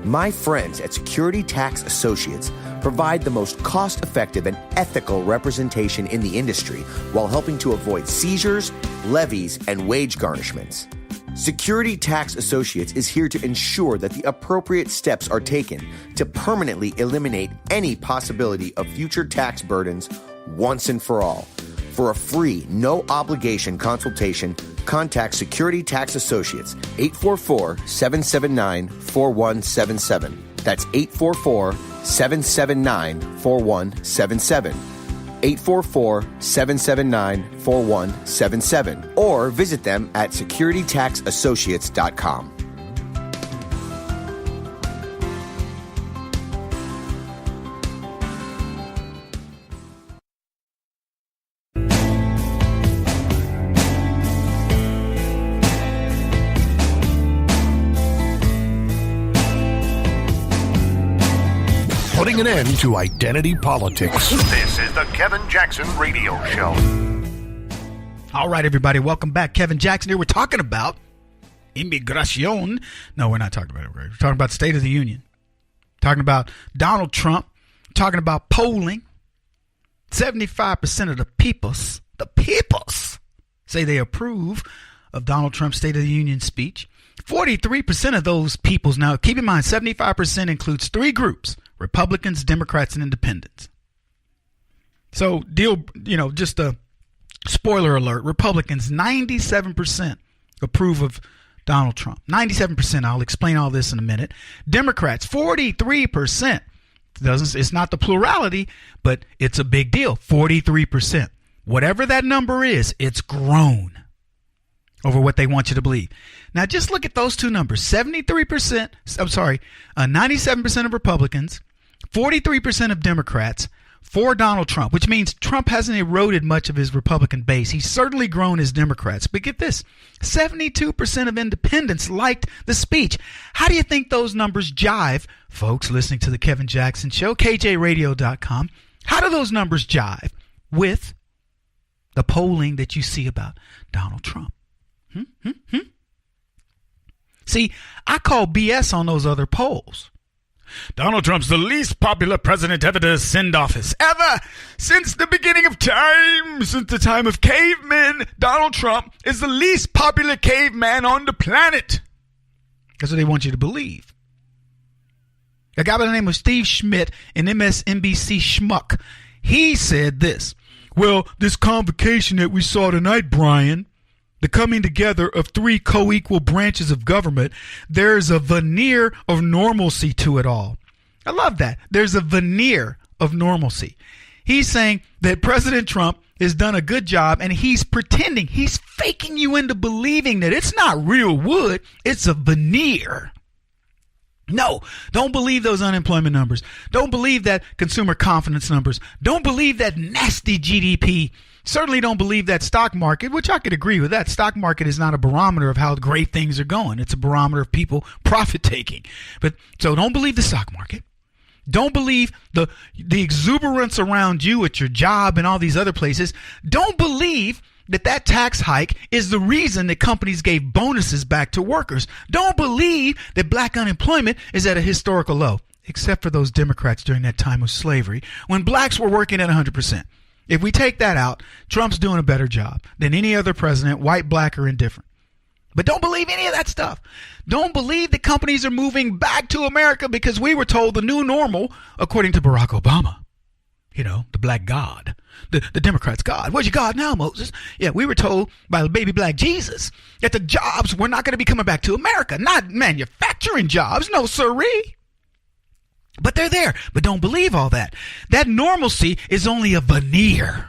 My friends at Security Tax Associates provide the most cost-effective and ethical representation in the industry while helping to avoid seizures, levies, and wage garnishments. Security Tax Associates is here to ensure that the appropriate steps are taken to permanently eliminate any possibility of future tax burdens once and for all. For a free, no-obligation consultation, contact Security Tax Associates, 844-779-4177. That's 844-779-4177. 844-779-4177. Or visit them at securitytaxassociates.com. Putting an end to identity politics. This is the Kevin Jackson Radio Show. All right, everybody, welcome back. Kevin Jackson here. We're talking about immigration. No, we're not talking about it. We're talking about the State of the Union. Talking about Donald Trump. Talking about polling. 75% of the peoples say they approve of Donald Trump's State of the Union speech. 43% of those peoples, now keep in mind, 75% includes three groups: Republicans, Democrats, and Independents. So just a spoiler alert, Republicans, 97% approve of Donald Trump. 97%. I'll explain all this in a minute. Democrats, 43%. It's not the plurality, but it's a big deal. 43%. Whatever that number is, it's grown over what they want you to believe. Now, just look at those two numbers. 97% of Republicans, 43% of Democrats for Donald Trump, which means Trump hasn't eroded much of his Republican base. He's certainly grown his Democrats. But get this, 72% of independents liked the speech. How do you think those numbers jive? Folks listening to the Kevin Jackson Show, kjradio.com, how do those numbers jive with the polling that you see about Donald Trump? See, I call BS on those other polls. Donald Trump's the least popular president ever to ascend office. Ever! Since the beginning of time, since the time of cavemen, Donald Trump is the least popular caveman on the planet. That's what they want you to believe. A guy by the name of Steve Schmidt, an MSNBC schmuck, He said this. Well, this convocation that we saw tonight, Brian, the coming together of three co-equal branches of government, there's a veneer of normalcy to it all. I love that. There's a veneer of normalcy. He's saying that President Trump has done a good job, and he's pretending, he's faking you into believing that it's not real wood, it's a veneer. No, don't believe those unemployment numbers. Don't believe that consumer confidence numbers. Don't believe that nasty GDP. Certainly don't believe that stock market, which I could agree with that. Stock market is not a barometer of how great things are going. It's a barometer of people profit taking. But so don't believe the stock market. Don't believe the exuberance around you at your job and all these other places. Don't believe that tax hike is the reason that companies gave bonuses back to workers. Don't believe that black unemployment is at a historical low, except for those Democrats during that time of slavery when blacks were working at 100%. If we take that out, Trump's doing a better job than any other president, white, black, or indifferent. But don't believe any of that stuff. Don't believe that companies are moving back to America because we were told the new normal, according to Barack Obama, you know, the black God, the Democrats' God. Where's your God now, Moses? Yeah, we were told by the baby black Jesus that the jobs were not going to be coming back to America, not manufacturing jobs. No, sirree. But they're there. But don't believe all that. That normalcy is only a veneer.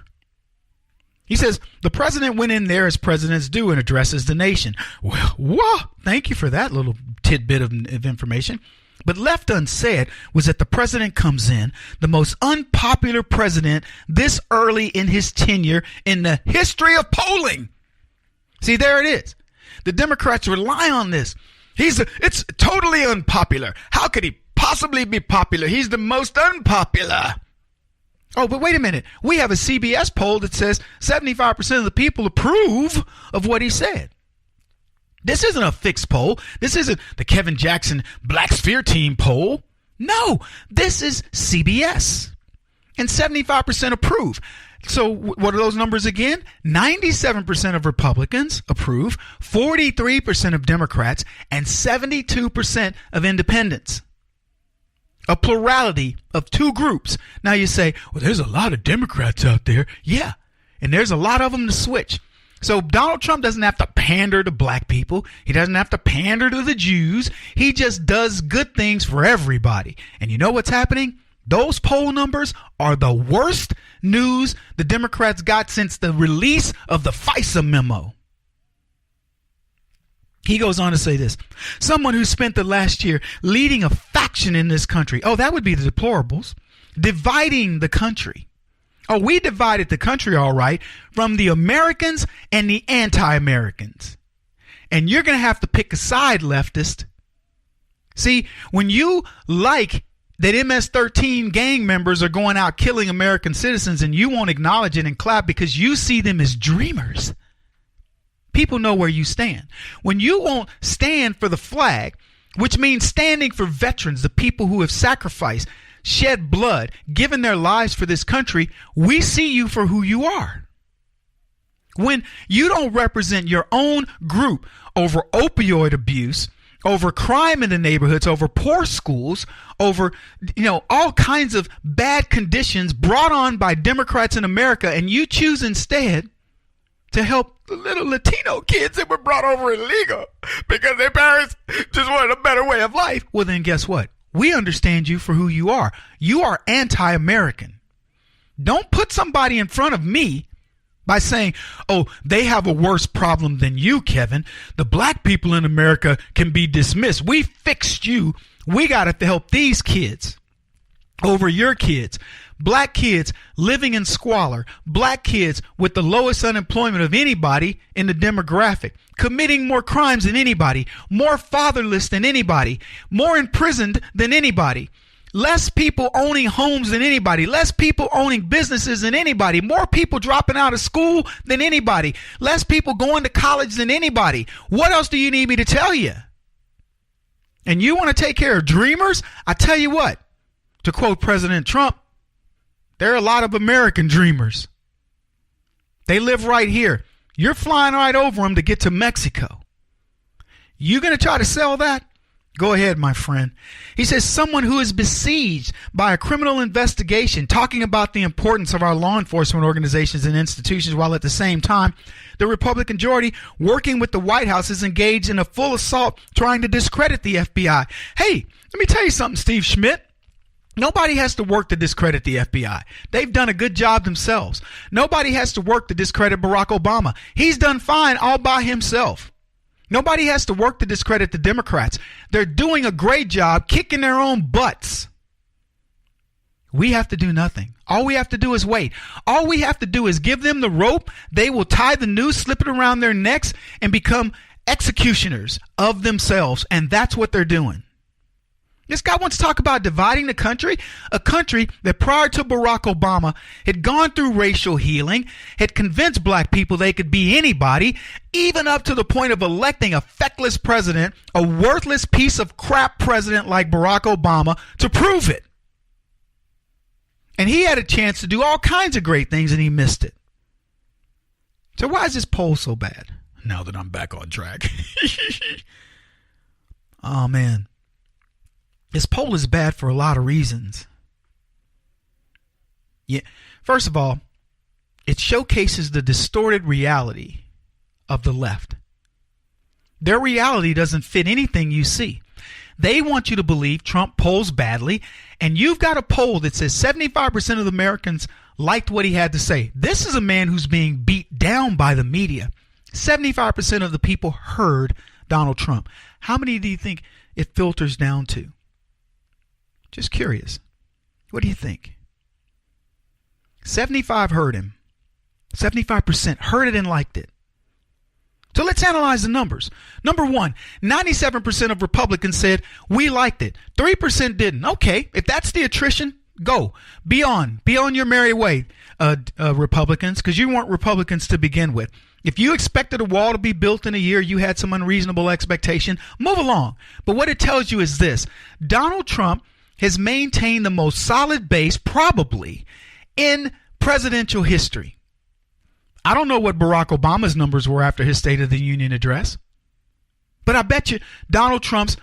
He says, the president went in there as presidents do and addresses the nation. Well, whoa, thank you for that little tidbit of information. But left unsaid was that the president comes in, the most unpopular president this early in his tenure in the history of polling. See, there it is. The Democrats rely on this. It's totally unpopular. How could he possibly be popular? He's the most unpopular. Oh, but wait a minute. We have a CBS poll that says 75% of the people approve of what he said. This isn't a fixed poll. This isn't the Kevin Jackson Black Sphere Team poll. No, this is CBS. And 75% approve. So what are those numbers again? 97% of Republicans approve, 43% of Democrats, and 72% of independents. A plurality of two groups. Now you say, well, there's a lot of Democrats out there. Yeah, and there's a lot of them to switch. So Donald Trump doesn't have to pander to black people. He doesn't have to pander to the Jews. He just does good things for everybody. And you know what's happening? Those poll numbers are the worst news the Democrats got since the release of the FISA memo. He goes on to say this. Someone who spent the last year leading a faction in this country. Oh, that would be the deplorables. Dividing the country. Oh, we divided the country, all right, from the Americans and the anti-Americans. And you're going to have to pick a side, leftist. See, when you like that MS-13 gang members are going out killing American citizens and you won't acknowledge it and clap because you see them as dreamers, people know where you stand. When you won't stand for the flag, which means standing for veterans, the people who have sacrificed, shed blood, given their lives for this country, we see you for who you are. When you don't represent your own group over opioid abuse, over crime in the neighborhoods, over poor schools, over, all kinds of bad conditions brought on by Democrats in America, and you choose instead to help the little Latino kids that were brought over illegal because their parents just wanted a better way of life, well, then guess what? We understand you for who you are. You are anti-American. Don't put somebody in front of me by saying, oh, they have a worse problem than you, Kevin. The black people in America can be dismissed. We fixed you. We got to help these kids over your kids. Black kids living in squalor. Black kids with the lowest unemployment of anybody in the demographic. Committing more crimes than anybody. More fatherless than anybody. More imprisoned than anybody. Less people owning homes than anybody. Less people owning businesses than anybody. More people dropping out of school than anybody. Less people going to college than anybody. What else do you need me to tell you? And you want to take care of dreamers? I tell you what, to quote President Trump, there are a lot of American dreamers. They live right here. You're flying right over them to get to Mexico. You going to try to sell that? Go ahead, my friend. He says someone who is besieged by a criminal investigation, talking about the importance of our law enforcement organizations and institutions, while at the same time, the Republican majority working with the White House is engaged in a full assault trying to discredit the FBI. Hey, let me tell you something, Steve Schmidt. Nobody has to work to discredit the FBI. They've done a good job themselves. Nobody has to work to discredit Barack Obama. He's done fine all by himself. Nobody has to work to discredit the Democrats. They're doing a great job kicking their own butts. We have to do nothing. All we have to do is wait. All we have to do is give them the rope. They will tie the noose, slip it around their necks, and become executioners of themselves. And that's what they're doing. This guy wants to talk about dividing the country, a country that prior to Barack Obama had gone through racial healing, had convinced black people they could be anybody, even up to the point of electing a feckless president, a worthless piece of crap president like Barack Obama, to prove it. And he had a chance to do all kinds of great things and he missed it. So why is this poll so bad? Now that I'm back on track. Oh, man. This poll is bad for a lot of reasons. Yeah. First of all, it showcases the distorted reality of the left. Their reality doesn't fit anything you see. They want you to believe Trump polls badly, and you've got a poll that says 75% of Americans liked what he had to say. This is a man who's being beat down by the media. 75% of the people heard Donald Trump. How many do you think it filters down to? Just curious. What do you think? 75 heard him. 75% heard it and liked it. So let's analyze the numbers. Number one, 97% of Republicans said we liked it. 3% didn't. Okay, if that's the attrition, go. Be on your merry way, Republicans, because you weren't Republicans to begin with. If you expected a wall to be built in a year, you had some unreasonable expectation, move along. But what it tells you is this: Donald Trump has maintained the most solid base probably in presidential history. I don't know what Barack Obama's numbers were after his State of the Union address, but I bet you Donald Trump's,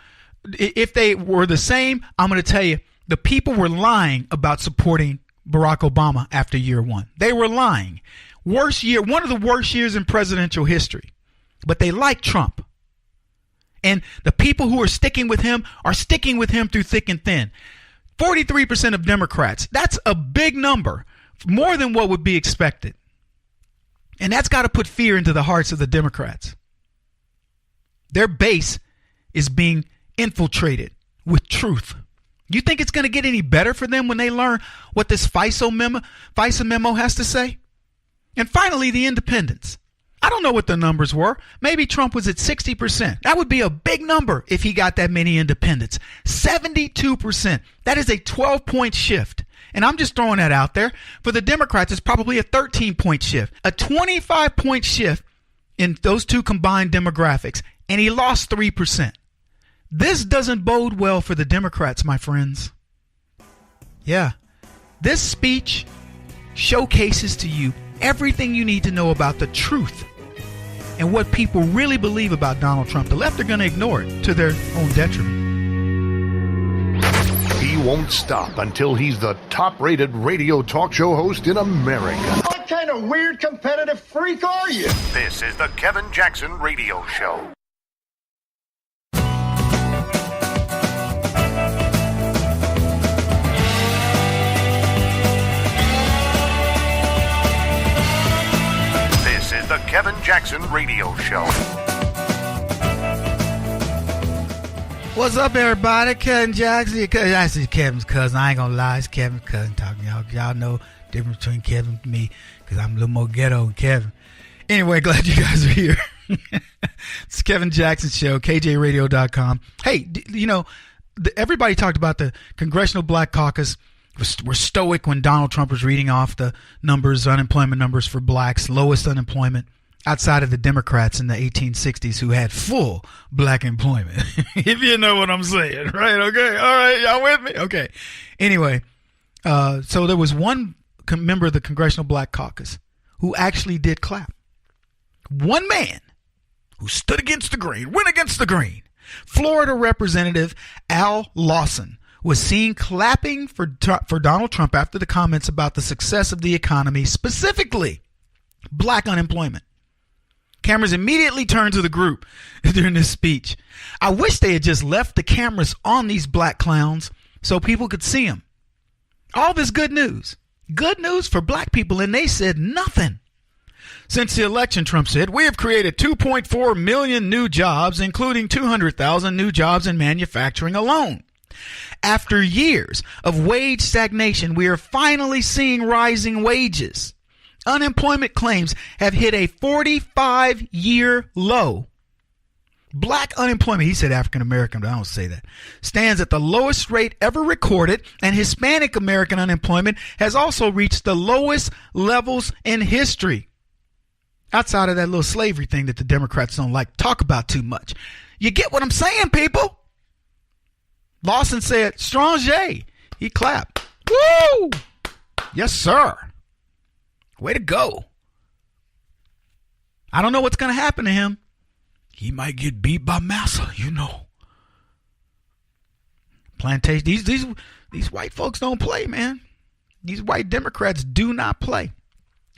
if they were the same, I'm going to tell you, the people were lying about supporting Barack Obama after year one. They were lying. Worst year, one of the worst years in presidential history, but they like Trump. And the people who are sticking with him through thick and thin. 43% of Democrats. That's a big number, more than what would be expected. And that's got to put fear into the hearts of the Democrats. Their base is being infiltrated with truth. You think it's going to get any better for them when they learn what this FISA memo has to say? And finally, the independents. I don't know what the numbers were. Maybe Trump was at 60%. That would be a big number if he got that many independents. 72%. That is a 12-point shift. And I'm just throwing that out there. For the Democrats, it's probably a 13-point shift. A 25-point shift in those two combined demographics. And he lost 3%. This doesn't bode well for the Democrats, my friends. Yeah. This speech showcases to you everything you need to know about the truth and what people really believe about Donald Trump. The left are going to ignore it to their own detriment. He won't stop until he's the top-rated radio talk show host in America. What kind of weird competitive freak are you? This is the Kevin Jackson Radio Show. This is the Kevin Jackson Radio Show. What's up, everybody? Kevin Jackson. That's Kevin's cousin. I ain't gonna lie, it's Kevin's cousin talking. Y'all know the difference between Kevin and me, because I'm a little more ghetto than Kevin. Anyway, glad you guys are here. It's Kevin Jackson Show, kjradio.com. Hey, you know, everybody talked about the Congressional Black Caucus. Were stoic when Donald Trump was reading off the numbers, unemployment numbers for blacks, lowest unemployment outside of the Democrats in the 1860s who had full black employment. If you know what I'm saying, right? Okay. All right. Y'all with me? Okay. Anyway, so there was one member of the Congressional Black Caucus who actually did clap. One man who stood against the grain, went against the grain, Florida Representative Al Lawson was seen clapping for Donald Trump after the comments about the success of the economy, specifically black unemployment. Cameras immediately turned to the group during this speech. I wish they had just left the cameras on these black clowns so people could see them. All this good news for black people, and they said nothing. Since the election, Trump said, we have created 2.4 million new jobs, including 200,000 new jobs in manufacturing alone. After years of wage stagnation, we are finally seeing rising wages. Unemployment claims have hit a 45-year low. Black unemployment, he said African American, but I don't say that, stands at the lowest rate ever recorded, and Hispanic American unemployment has also reached the lowest levels in history. Outside of that little slavery thing that the Democrats don't like to talk about too much. You get what I'm saying, people? Lawson said, strong J. He clapped. Woo! Yes, sir. Way to go. I don't know what's going to happen to him. He might get beat by Massa, you know. Plantation. These white folks don't play, man. These white Democrats do not play.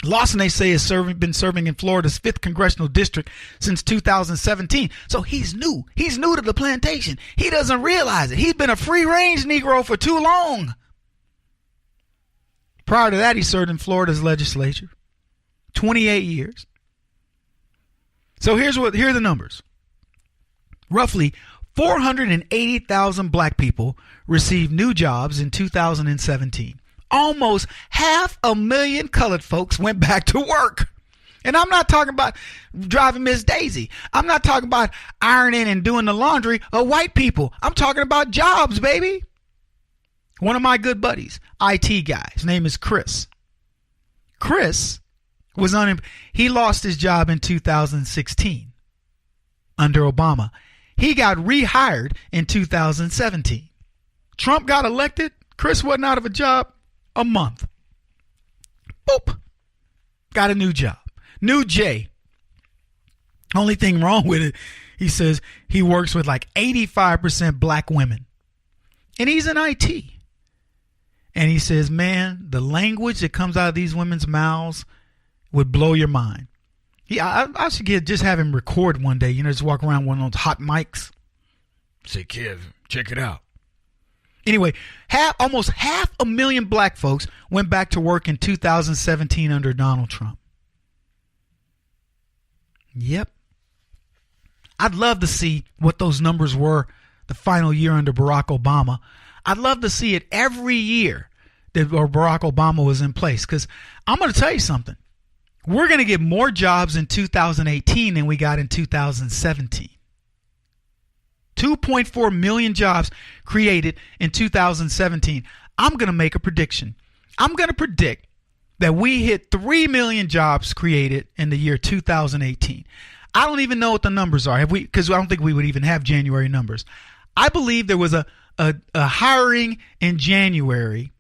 Lawson, they say, has been serving in Florida's 5th congressional district since 2017. So he's new. He's new to the plantation. He doesn't realize it. He's been a free-range Negro for too long. Prior to that, he served in Florida's legislature, 28 years. So here are the numbers. Roughly 480,000 black people received new jobs in 2017. Almost 500,000 colored folks went back to work. And I'm not talking about driving Miss Daisy. I'm not talking about ironing and doing the laundry of white people. I'm talking about jobs, baby. One of my good buddies, IT guy, his name is Chris. Chris was he lost his job in 2016 under Obama. He got rehired in 2017. Trump got elected. Chris wasn't out of a job a month. Boop. Got a new job. New J. Only thing wrong with it, he says he works with like 85% black women. And he's in IT. And he says, man, the language that comes out of these women's mouths would blow your mind. I should just have him record one day, just walk around one of those hot mics. Say, Kev, check it out. Anyway, almost 500,000 black folks went back to work in 2017 under Donald Trump. Yep. I'd love to see what those numbers were the final year under Barack Obama. I'd love to see it every year that Barack Obama was in place, because I'm going to tell you something. We're going to get more jobs in 2018 than we got in 2017. 2.4 million jobs created in 2017. I'm going to make a prediction. I'm going to predict that we hit 3 million jobs created in the year 2018. I don't even know what the numbers are, because I don't think we would even have January numbers. I believe there was a hiring in January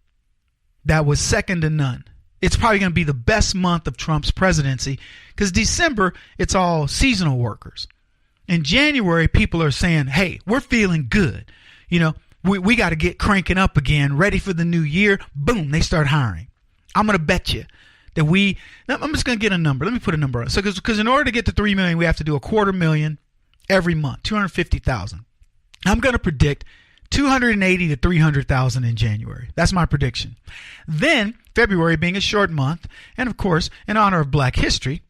that was second to none. It's probably going to be the best month of Trump's presidency, because December, it's all seasonal workers. In January, people are saying, hey, we're feeling good. We got to get cranking up again, ready for the new year. Boom, they start hiring. I'm going to bet you that I'm just going to get a number. Let me put a number on it. So, because in order to get to 3 million, we have to do 250,000 every month, 250,000. I'm going to predict 280 to 300,000 in January. That's my prediction. Then February being a short month, and of course, in honor of Black History,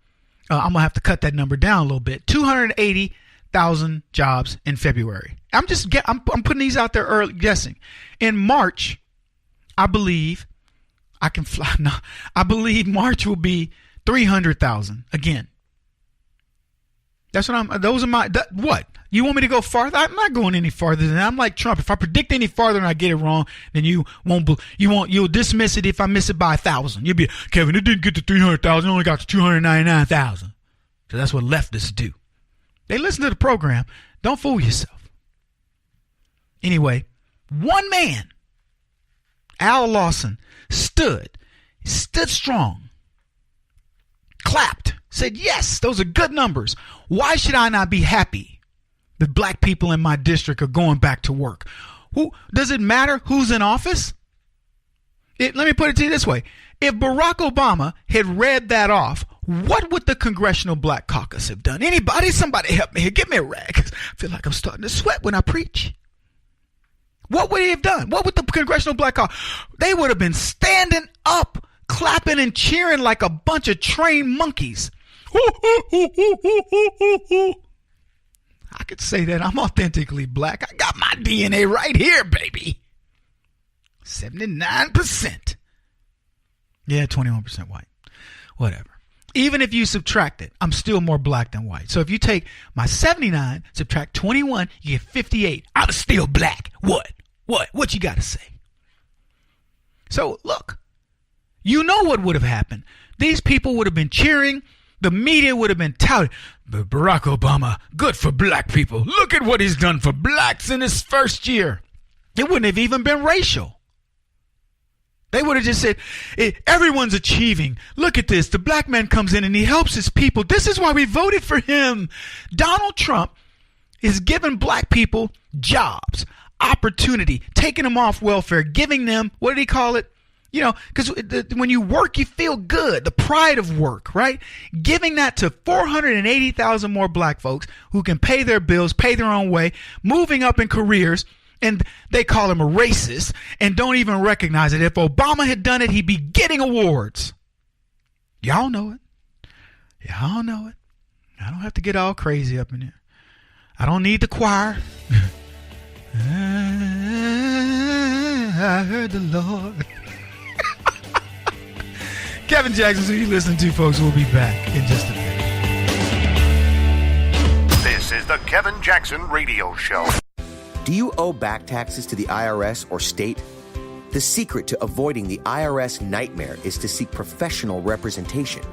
I'm going to have to cut that number down a little bit. 280,000 jobs in February. I'm putting these out there early, guessing. In March, I believe I can fly. No, I believe March will be 300,000 again. That's what those are my, what? You want me to go farther? I'm not going any farther than that. I'm like Trump. If I predict any farther and I get it wrong, then you'll dismiss it if I miss it by 1,000. You'll be, Kevin, it didn't get to 300,000, it only got to 299,000. So that's what leftists do. They listen to the program. Don't fool yourself. Anyway, one man, Al Lawson, stood strong, clapped, said, yes, those are good numbers. Why should I not be happy that black people in my district are going back to work. Does it matter who's in office? Let me put it to you this way. If Barack Obama had read that off, what would the Congressional Black Caucus have done? Anybody? Somebody help me here. Give me a rag. I feel like I'm starting to sweat when I preach. What would he have done? What would the Congressional Black Caucus? They would have been standing up, clapping and cheering like a bunch of trained monkeys. I could say that I'm authentically black. I got my DNA right here, baby. 79%. Yeah, 21% white. Whatever. Even if you subtract it, I'm still more black than white. So if you take my 79, subtract 21, you get 58. I'm still black. What you got to say? So look, you know what would have happened. These people would have been cheering. The media would have been touting. Barack Obama, good for black people. Look at what he's done for blacks in his first year. It wouldn't have even been racial. They would have just said, everyone's achieving. Look at this. The black man comes in and he helps his people. This is why we voted for him. Donald Trump is giving black people jobs, opportunity, taking them off welfare, giving them, what did he call it? You know, because when you work, you feel good. The pride of work, right? Giving that to 480,000 more black folks who can pay their bills, pay their own way, moving up in careers. And they call him a racist and don't even recognize it. If Obama had done it, he'd be getting awards. Y'all know it. Y'all know it. I don't have to get all crazy up in here. I don't need the choir. I heard the Lord. Kevin Jackson, who you listen to, folks, we'll be back in just a minute. This is the Kevin Jackson Radio Show. Do you owe back taxes to the IRS or state? The secret to avoiding the IRS nightmare is to seek professional representation.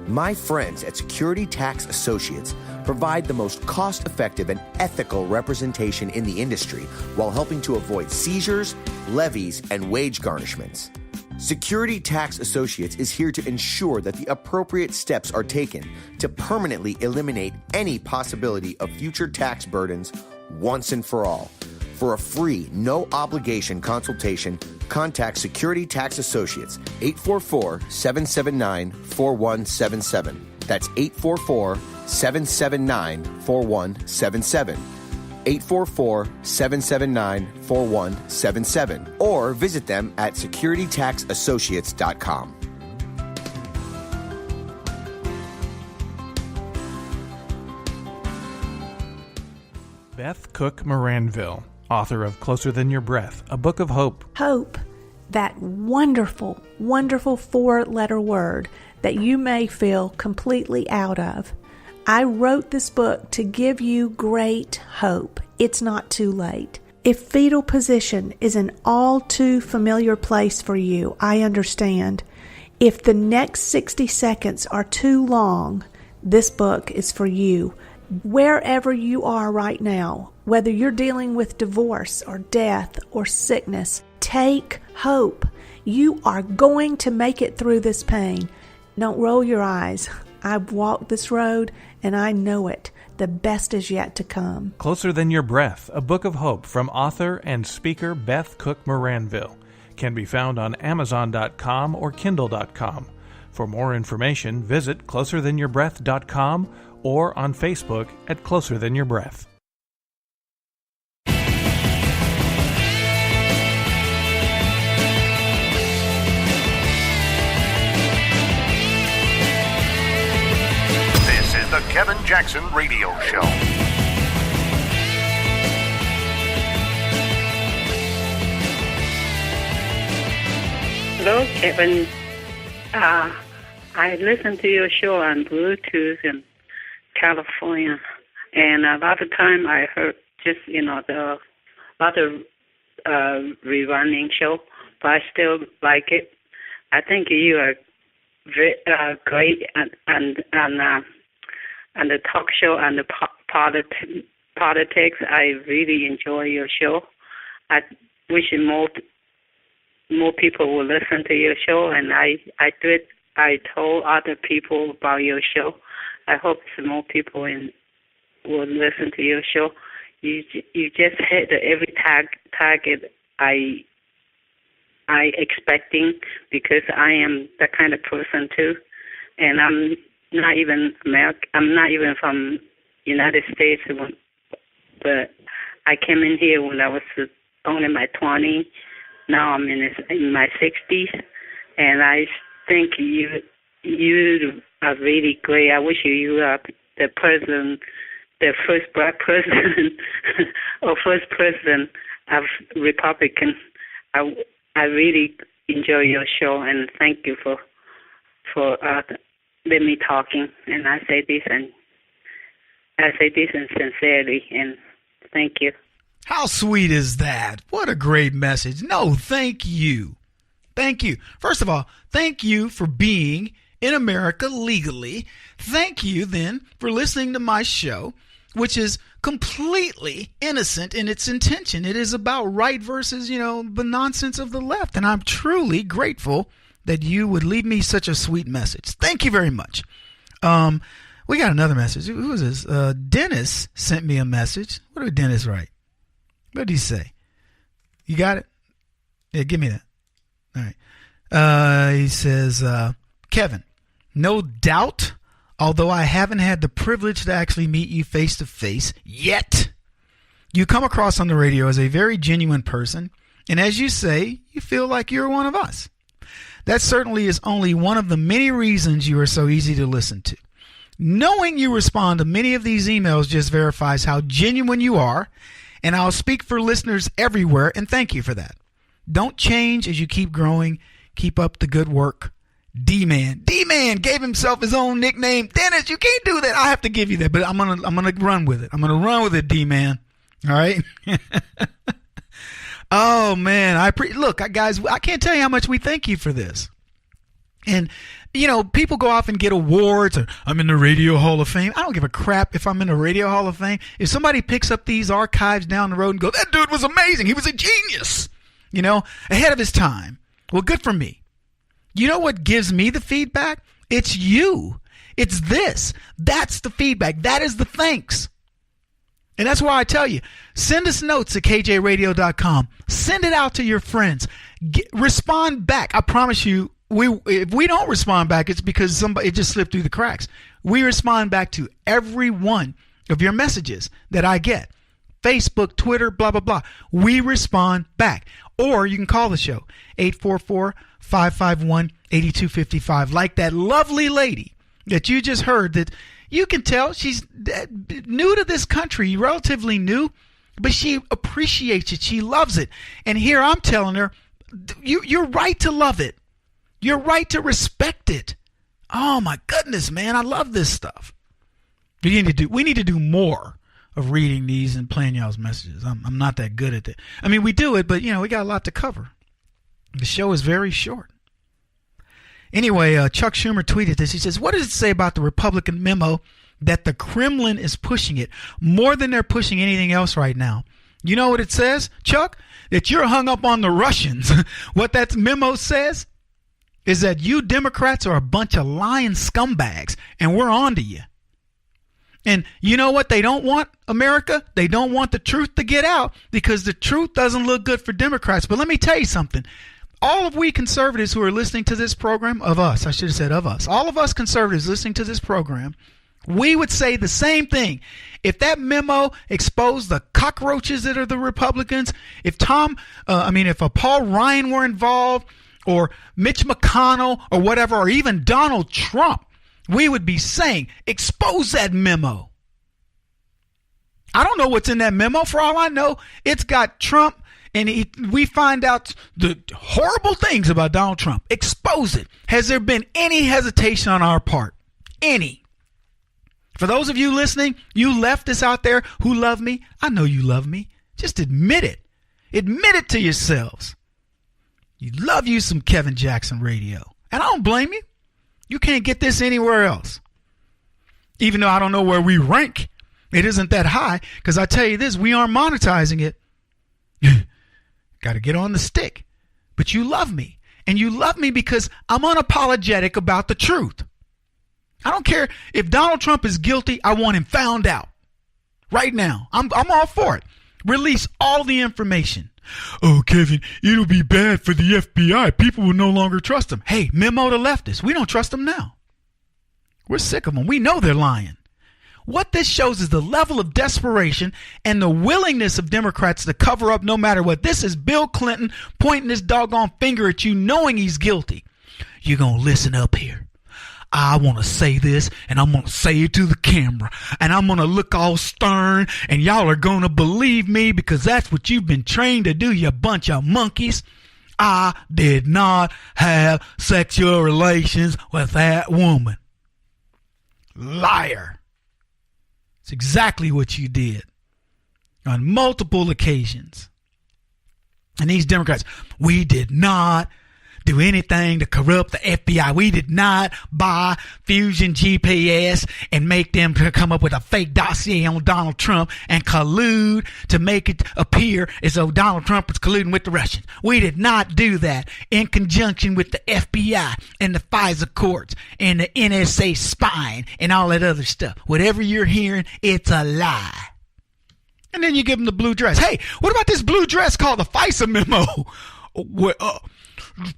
My friends at Security Tax Associates provide the most cost-effective and ethical representation in the industry while helping to avoid seizures, levies, and wage garnishments. Security Tax Associates is here to ensure that the appropriate steps are taken to permanently eliminate any possibility of future tax burdens once and for all. For a free, no-obligation consultation, contact Security Tax Associates, 844-779-4177. That's 844-779-4177. 844-779-4177. Or visit them at securitytaxassociates.com. Beth Cook Moranville, author of Closer Than Your Breath, a book of hope. Hope, that wonderful, wonderful four-letter word that you may feel completely out of. I wrote this book to give you great hope. It's not too late. If fetal position is an all too familiar place for you, I understand. If the next 60 seconds are too long, this book is for you. Wherever you are right now, whether you're dealing with divorce or death or sickness, take hope. You are going to make it through this pain. Don't roll your eyes. I've walked this road and I know it. The best is yet to come. Closer Than Your Breath, a book of hope from author and speaker Beth Cook Moranville, can be found on Amazon.com or Kindle.com. For more information, visit closerthanyourBreath.com or on Facebook at Closer Than Your Breath. This is the Kevin Jackson Radio Show. Hello, Kevin. I listen to your show on Bluetooth in California, and a lot of time I heard just, the lot of rerunning show, but I still like it. I think you are great on the talk show and the politics. I really enjoy your show. I wish more people will listen to your show, and I told other people about your show. I hope some more people will listen to your show. You just hit every target I expecting, because I am that kind of person too, and I'm not even American. I'm not even from United States, but I came in here when I was only in my 20s. Now I'm in my 60s, and I think you are really great. I wish you were the president, the first black president or first president of Republican. I really enjoy your show, and thank you for letting me talking. And I say this in sincerity, and thank you. How sweet is that? What a great message. No, thank you. Thank you. First of all, thank you for being in America legally. Thank you then for listening to my show, which is completely innocent in its intention. It is about right versus, the nonsense of the left. And I'm truly grateful that you would leave me such a sweet message. Thank you very much. We got another message. Who is this? Dennis sent me a message. What did Dennis write? What did he say? You got it? Yeah, give me that. All right. He says, Kevin, no doubt, although I haven't had the privilege to actually meet you face to face yet, you come across on the radio as a very genuine person. And as you say, you feel like you're one of us. That certainly is only one of the many reasons you are so easy to listen to. Knowing you respond to many of these emails just verifies how genuine you are. And I'll speak for listeners everywhere, and thank you for that. Don't change as you keep growing. Keep up the good work. D-Man. D-Man gave himself his own nickname. Dennis, you can't do that. I have to give you that, but I'm gonna run with it. I'm gonna run with it, D-Man. All right? Oh, man. Look, guys, I can't tell you how much we thank you for this. And, people go off and get awards, or I'm in the Radio Hall of Fame. I don't give a crap if I'm in the Radio Hall of Fame. If somebody picks up these archives down the road and goes, that dude was amazing. He was a genius, ahead of his time. Well, good for me. You know what gives me the feedback? It's you. It's this. That's the feedback. That is the thanks. And that's why I tell you, send us notes at kjradio.com. Send it out to your friends. Respond back. I promise you, if we don't respond back, it's because it just slipped through the cracks. We respond back to every one of your messages that I get. Facebook, Twitter, blah, blah, blah. We respond back. Or you can call the show, 844-551-8255. Like that lovely lady that you just heard, that you can tell she's new to this country, relatively new, but she appreciates it. She loves it. And here I'm telling her, you're right to love it. You're right to respect it. Oh my goodness, man. I love this stuff. We need to do more of reading these and playing y'all's messages. I'm not that good at it. I mean, we do it, but we got a lot to cover. The show is very short. Anyway, Chuck Schumer tweeted this. He says, what does it say about the Republican memo that the Kremlin is pushing it more than they're pushing anything else right now? You know what it says, Chuck? That you're hung up on the Russians. What that memo says is that you Democrats are a bunch of lying scumbags, and we're on to you. And you know what they don't want, America? They don't want the truth to get out, because the truth doesn't look good for Democrats. But let me tell you something. All of we conservatives who are listening to this program, all of us conservatives listening to this program, we would say the same thing. If that memo exposed the cockroaches that are the Republicans, if Paul Ryan were involved, or Mitch McConnell, or whatever, or even Donald Trump, we would be saying, expose that memo. I don't know what's in that memo. For all I know, it's got Trump, and we find out the horrible things about Donald Trump. Expose it. Has there been any hesitation on our part? Any? For those of you listening, you leftists out there who love me, I know you love me. Just admit it. Admit it to yourselves. You love you some Kevin Jackson Radio. And I don't blame you. You can't get this anywhere else. Even though I don't know where we rank, it isn't that high, because I tell you this, we aren't monetizing it. Got to get on the stick. But you love me. And you love me because I'm unapologetic about the truth. I don't care if Donald Trump is guilty. I want him found out. right now. I'm all for it. Release all the information. Oh, Kevin, it'll be bad for the FBI. People will no longer trust them. Hey, memo to leftists. We don't trust them now. We're sick of them. We know they're lying. What this shows is the level of desperation and the willingness of Democrats to cover up no matter what. This is Bill Clinton pointing his doggone finger at you knowing he's guilty. You're going to listen up here. I want to say this, and I'm going to say it to the camera, and I'm going to look all stern, and y'all are going to believe me because that's what you've been trained to do, you bunch of monkeys. I did not have sexual relations with that woman. Liar. It's exactly what you did on multiple occasions. And these Democrats, we did not do anything to corrupt the FBI. We did not buy Fusion GPS and make them come up with a fake dossier on Donald Trump and collude to make it appear as though Donald Trump was colluding with the Russians. We did not do that in conjunction with the FBI and the FISA courts and the NSA spying and all that other stuff. Whatever you're hearing, it's a lie. And then you give them the blue dress. Hey, what about this blue dress called the FISA memo?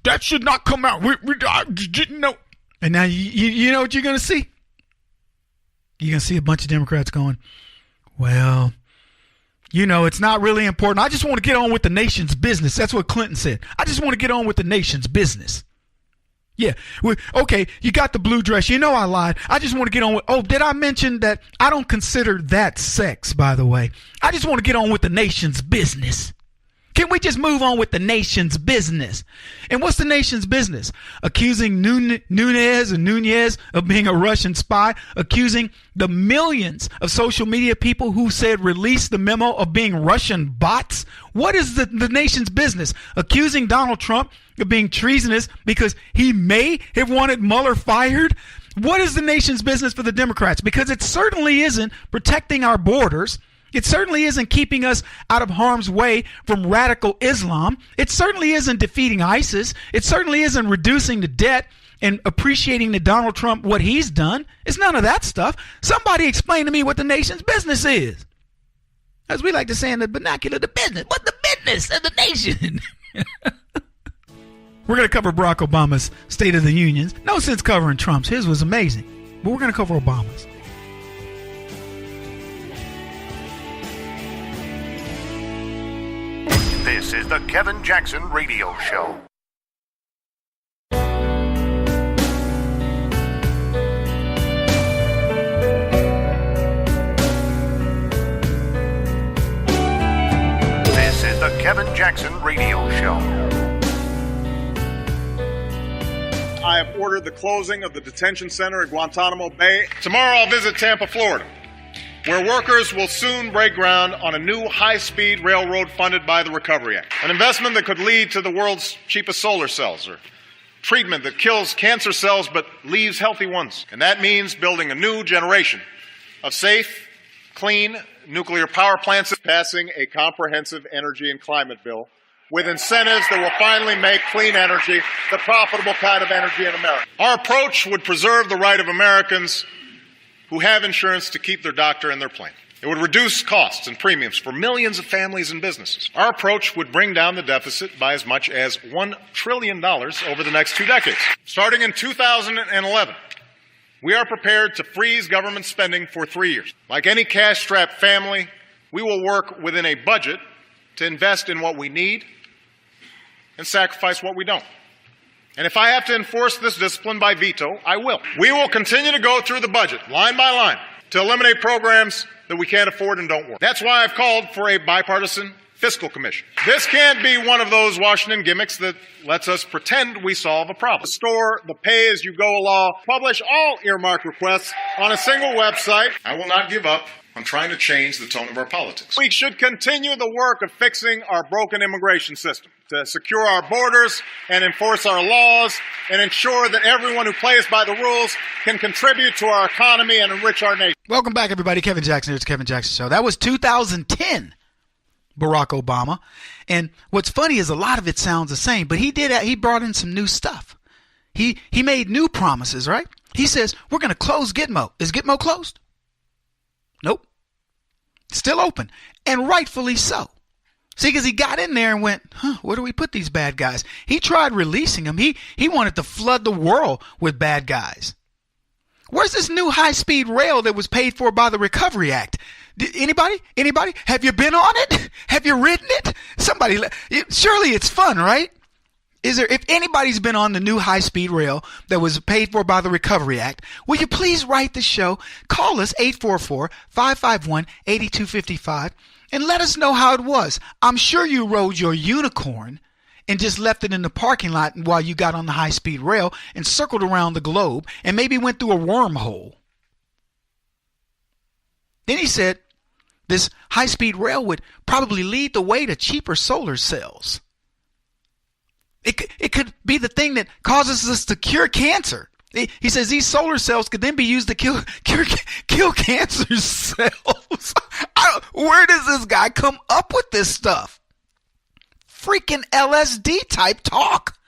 That should not come out. We didn't know. And now you know what you're going to see? You're going to see a bunch of Democrats going, well, you know, it's not really important. I just want to get on with the nation's business. That's what Clinton said. I just want to get on with the nation's business. Yeah. Okay, you got the blue dress. You know I lied. I just want to get on with... Oh, did I mention that I don't consider that sex, by the way? I just want to get on with the nation's business. Can we just move on with the nation's business? And what's the nation's business? Accusing Nunez of being a Russian spy, accusing the millions of social media people who said release the memo of being Russian bots. What is the nation's business? Accusing Donald Trump of being treasonous because he may have wanted Mueller fired. What is the nation's business for the Democrats? Because it certainly isn't protecting our borders. It certainly isn't keeping us out of harm's way from radical Islam. It certainly isn't defeating ISIS. It certainly isn't reducing the debt and appreciating to Donald Trump what he's done. It's none of that stuff. Somebody explain to me what the nation's business is. As we like to say in the vernacular, the business. What's the business of the nation? We're going to cover Barack Obama's State of the Union. No sense covering Trump's. His was amazing. But we're going to cover Obama's. This is the Kevin Jackson Radio Show. This is the Kevin Jackson Radio Show. I have ordered the closing of the detention center at Guantanamo Bay. Tomorrow I'll visit Tampa, Florida, where workers will soon break ground on a new high-speed railroad funded by the Recovery Act. An investment that could lead to the world's cheapest solar cells, or treatment that kills cancer cells but leaves healthy ones. And that means building a new generation of safe, clean nuclear power plants, passing a comprehensive energy and climate bill with incentives that will finally make clean energy the profitable kind of energy in America. Our approach would preserve the right of Americans who have insurance to keep their doctor and their plan. It would reduce costs and premiums for millions of families and businesses. Our approach would bring down the deficit by as much as $1 trillion over the next 2 decades. Starting in 2011, we are prepared to freeze government spending for 3 years. Like any cash-strapped family, we will work within a budget to invest in what we need and sacrifice what we don't. And if I have to enforce this discipline by veto, I will. We will continue to go through the budget, line by line, to eliminate programs that we can't afford and don't work. That's why I've called for a bipartisan fiscal commission. This can't be one of those Washington gimmicks that lets us pretend we solve a problem. Restore the pay-as-you-go law, publish all earmark requests on a single website. I will not give up on trying to change the tone of our politics. We should continue the work of fixing our broken immigration system, to secure our borders and enforce our laws and ensure that everyone who plays by the rules can contribute to our economy and enrich our nation. Welcome back, everybody. Kevin Jackson here. It's the Kevin Jackson Show. That was 2010, Barack Obama. And what's funny is a lot of it sounds the same, but he brought in some new stuff. He made new promises, right? He says, we're going to close Gitmo. Is Gitmo closed? Nope. Still open, and rightfully so. See, because he got in there and went, where do we put these bad guys? He tried releasing them. He wanted to flood the world with bad guys. Where's this new high-speed rail that was paid for by the Recovery Act? Anybody? Have you been on it? Have you ridden it? Somebody, surely it's fun, right? If anybody's been on the new high-speed rail that was paid for by the Recovery Act, will you please write the show? Call us 844-551-8255 and let us know how it was. I'm sure you rode your unicorn and just left it in the parking lot while you got on the high-speed rail and circled around the globe and maybe went through a wormhole. Then he said this high-speed rail would probably lead the way to cheaper solar cells. It could be the thing that causes us to cure cancer. He says these solar cells could then be used to kill cancer cells. Where does this guy come up with this stuff? Freaking LSD type talk.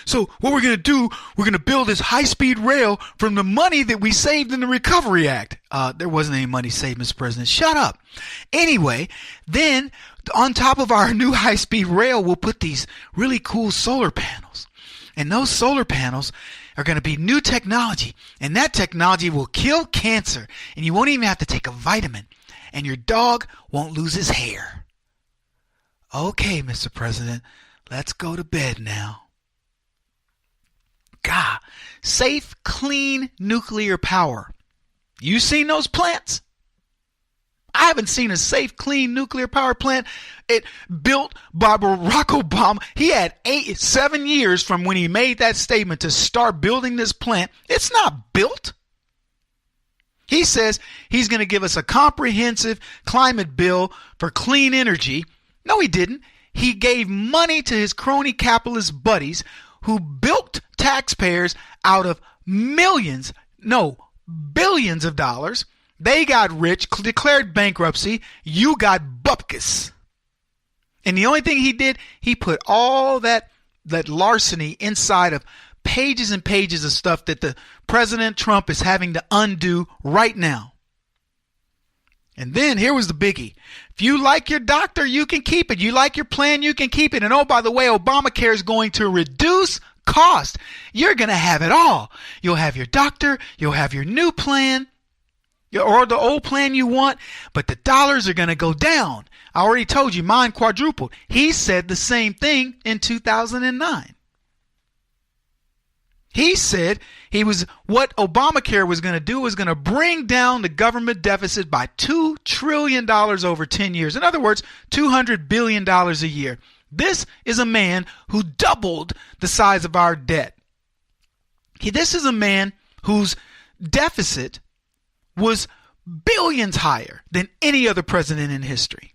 So what we're going to do, we're going to build this high-speed rail from the money that we saved in the Recovery Act. There wasn't any money saved, Mr. President. Shut up. Anyway, then on top of our new high-speed rail, we'll put these really cool solar panels. And those solar panels are going to be new technology. And that technology will kill cancer. And you won't even have to take a vitamin. And your dog won't lose his hair. Okay, Mr. President, let's go to bed now. God, safe, clean nuclear power. You seen those plants? I haven't seen a safe, clean nuclear power plant. It built by Barack Obama. He had 7 years from when he made that statement to start building this plant. It's not built. He says he's going to give us a comprehensive climate bill for clean energy. No, he didn't. He gave money to his crony capitalist buddies who bilked taxpayers out of billions of dollars. They got rich, declared bankruptcy. You got bupkis. And the only thing he did, he put all that larceny inside of pages and pages of stuff that the President Trump is having to undo right now. And then here was the biggie. If you like your doctor, you can keep it. You like your plan, you can keep it. And oh, by the way, Obamacare is going to reduce cost. You're going to have it all. You'll have your doctor, you'll have your new plan, or the old plan you want, but the dollars are going to go down. I already told you, mine quadrupled. He said the same thing in 2009. He said what Obamacare was going to do was going to bring down the government deficit by $2 trillion over 10 years. In other words, $200 billion a year. This is a man who doubled the size of our debt. This is a man whose deficit was billions higher than any other president in history.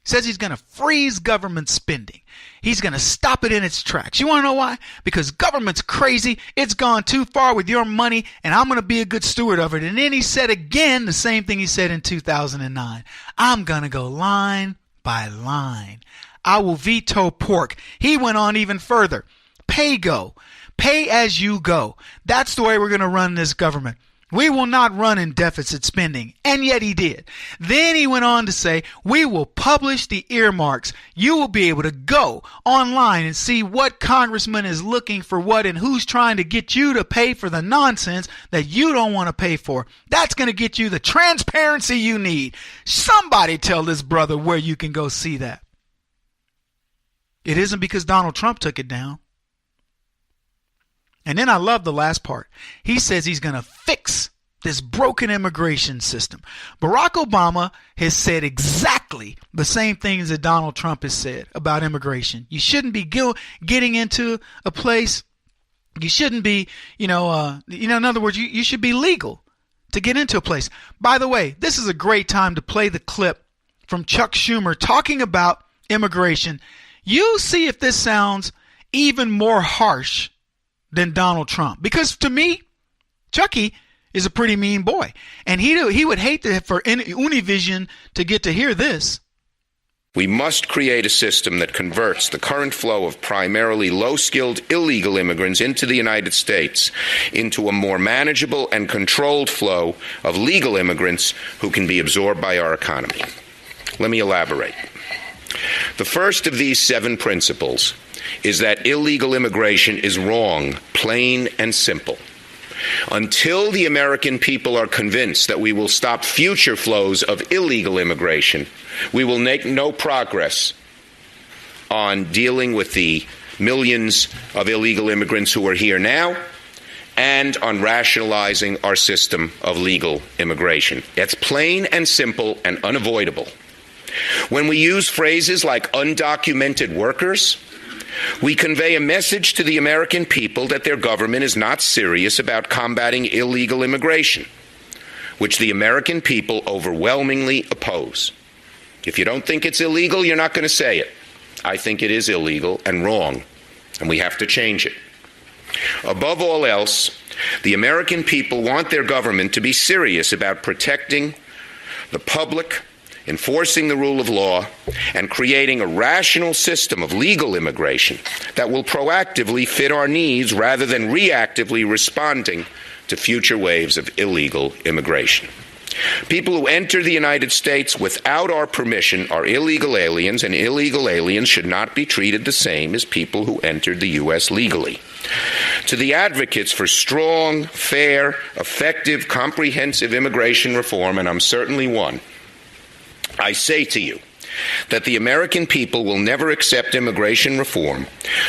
Says he's going to freeze government spending. He's going to stop it in its tracks. You want to know why? Because government's crazy. It's gone too far with your money, and I'm going to be a good steward of it. And then he said again the same thing he said in 2009. I'm going to go line by line. I will veto pork. He went on even further. Pay-go. Pay as you go. That's the way we're going to run this government. We will not run in deficit spending. And yet he did. Then he went on to say, we will publish the earmarks. You will be able to go online and see what congressman is looking for what and who's trying to get you to pay for the nonsense that you don't want to pay for. That's going to get you the transparency you need. Somebody tell this brother where you can go see that. It isn't because Donald Trump took it down. And then I love the last part. He says he's going to fix this broken immigration system. Barack Obama has said exactly the same things that Donald Trump has said about immigration. You shouldn't be getting into a place. You shouldn't be, in other words, you should be legal to get into a place. By the way, this is a great time to play the clip from Chuck Schumer talking about immigration. You see if this sounds even more harsh than Donald Trump. Because to me, Chucky is a pretty mean boy. And he would hate for Univision to get to hear this. We must create a system that converts the current flow of primarily low-skilled illegal immigrants into the United States into a more manageable and controlled flow of legal immigrants who can be absorbed by our economy. Let me elaborate. The first of these 7 principles is that illegal immigration is wrong, plain and simple. Until the American people are convinced that we will stop future flows of illegal immigration, we will make no progress on dealing with the millions of illegal immigrants who are here now and on rationalizing our system of legal immigration. It's plain and simple and unavoidable. When we use phrases like undocumented workers, we convey a message to the American people that their government is not serious about combating illegal immigration, which the American people overwhelmingly oppose. If you don't think it's illegal, you're not going to say it. I think it is illegal and wrong, and we have to change it. Above all else, the American people want their government to be serious about protecting the public, enforcing the rule of law, and creating a rational system of legal immigration that will proactively fit our needs rather than reactively responding to future waves of illegal immigration. People who enter the United States without our permission are illegal aliens, and illegal aliens should not be treated the same as people who entered the U.S. legally. To the advocates for strong, fair, effective, comprehensive immigration reform, and I'm certainly one, I say to you that the American people will never accept immigration reform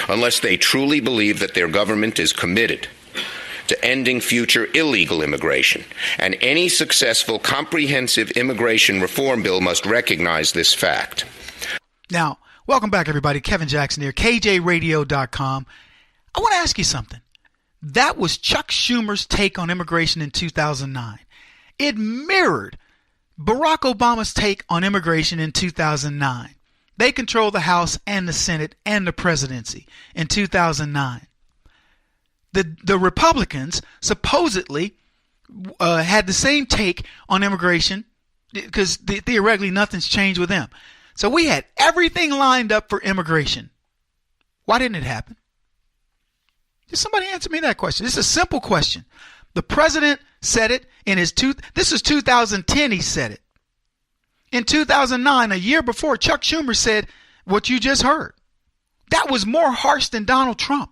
unless they truly believe that their government is committed to ending future illegal immigration, and any successful comprehensive immigration reform bill must recognize this fact. Now, welcome back, everybody. Kevin Jackson here, kjradio.com. I want to ask you something. That was Chuck Schumer's take on immigration in 2009. It mirrored Barack Obama's take on immigration in 2009. They control the House and the Senate and the presidency in 2009. The Republicans supposedly had the same take on immigration because theoretically nothing's changed with them. So we had everything lined up for immigration. Why didn't it happen? Just somebody answer me that question. It's a simple question. The president said it in this is 2010 he said it. In 2009, a year before, Chuck Schumer said what you just heard. That was more harsh than Donald Trump.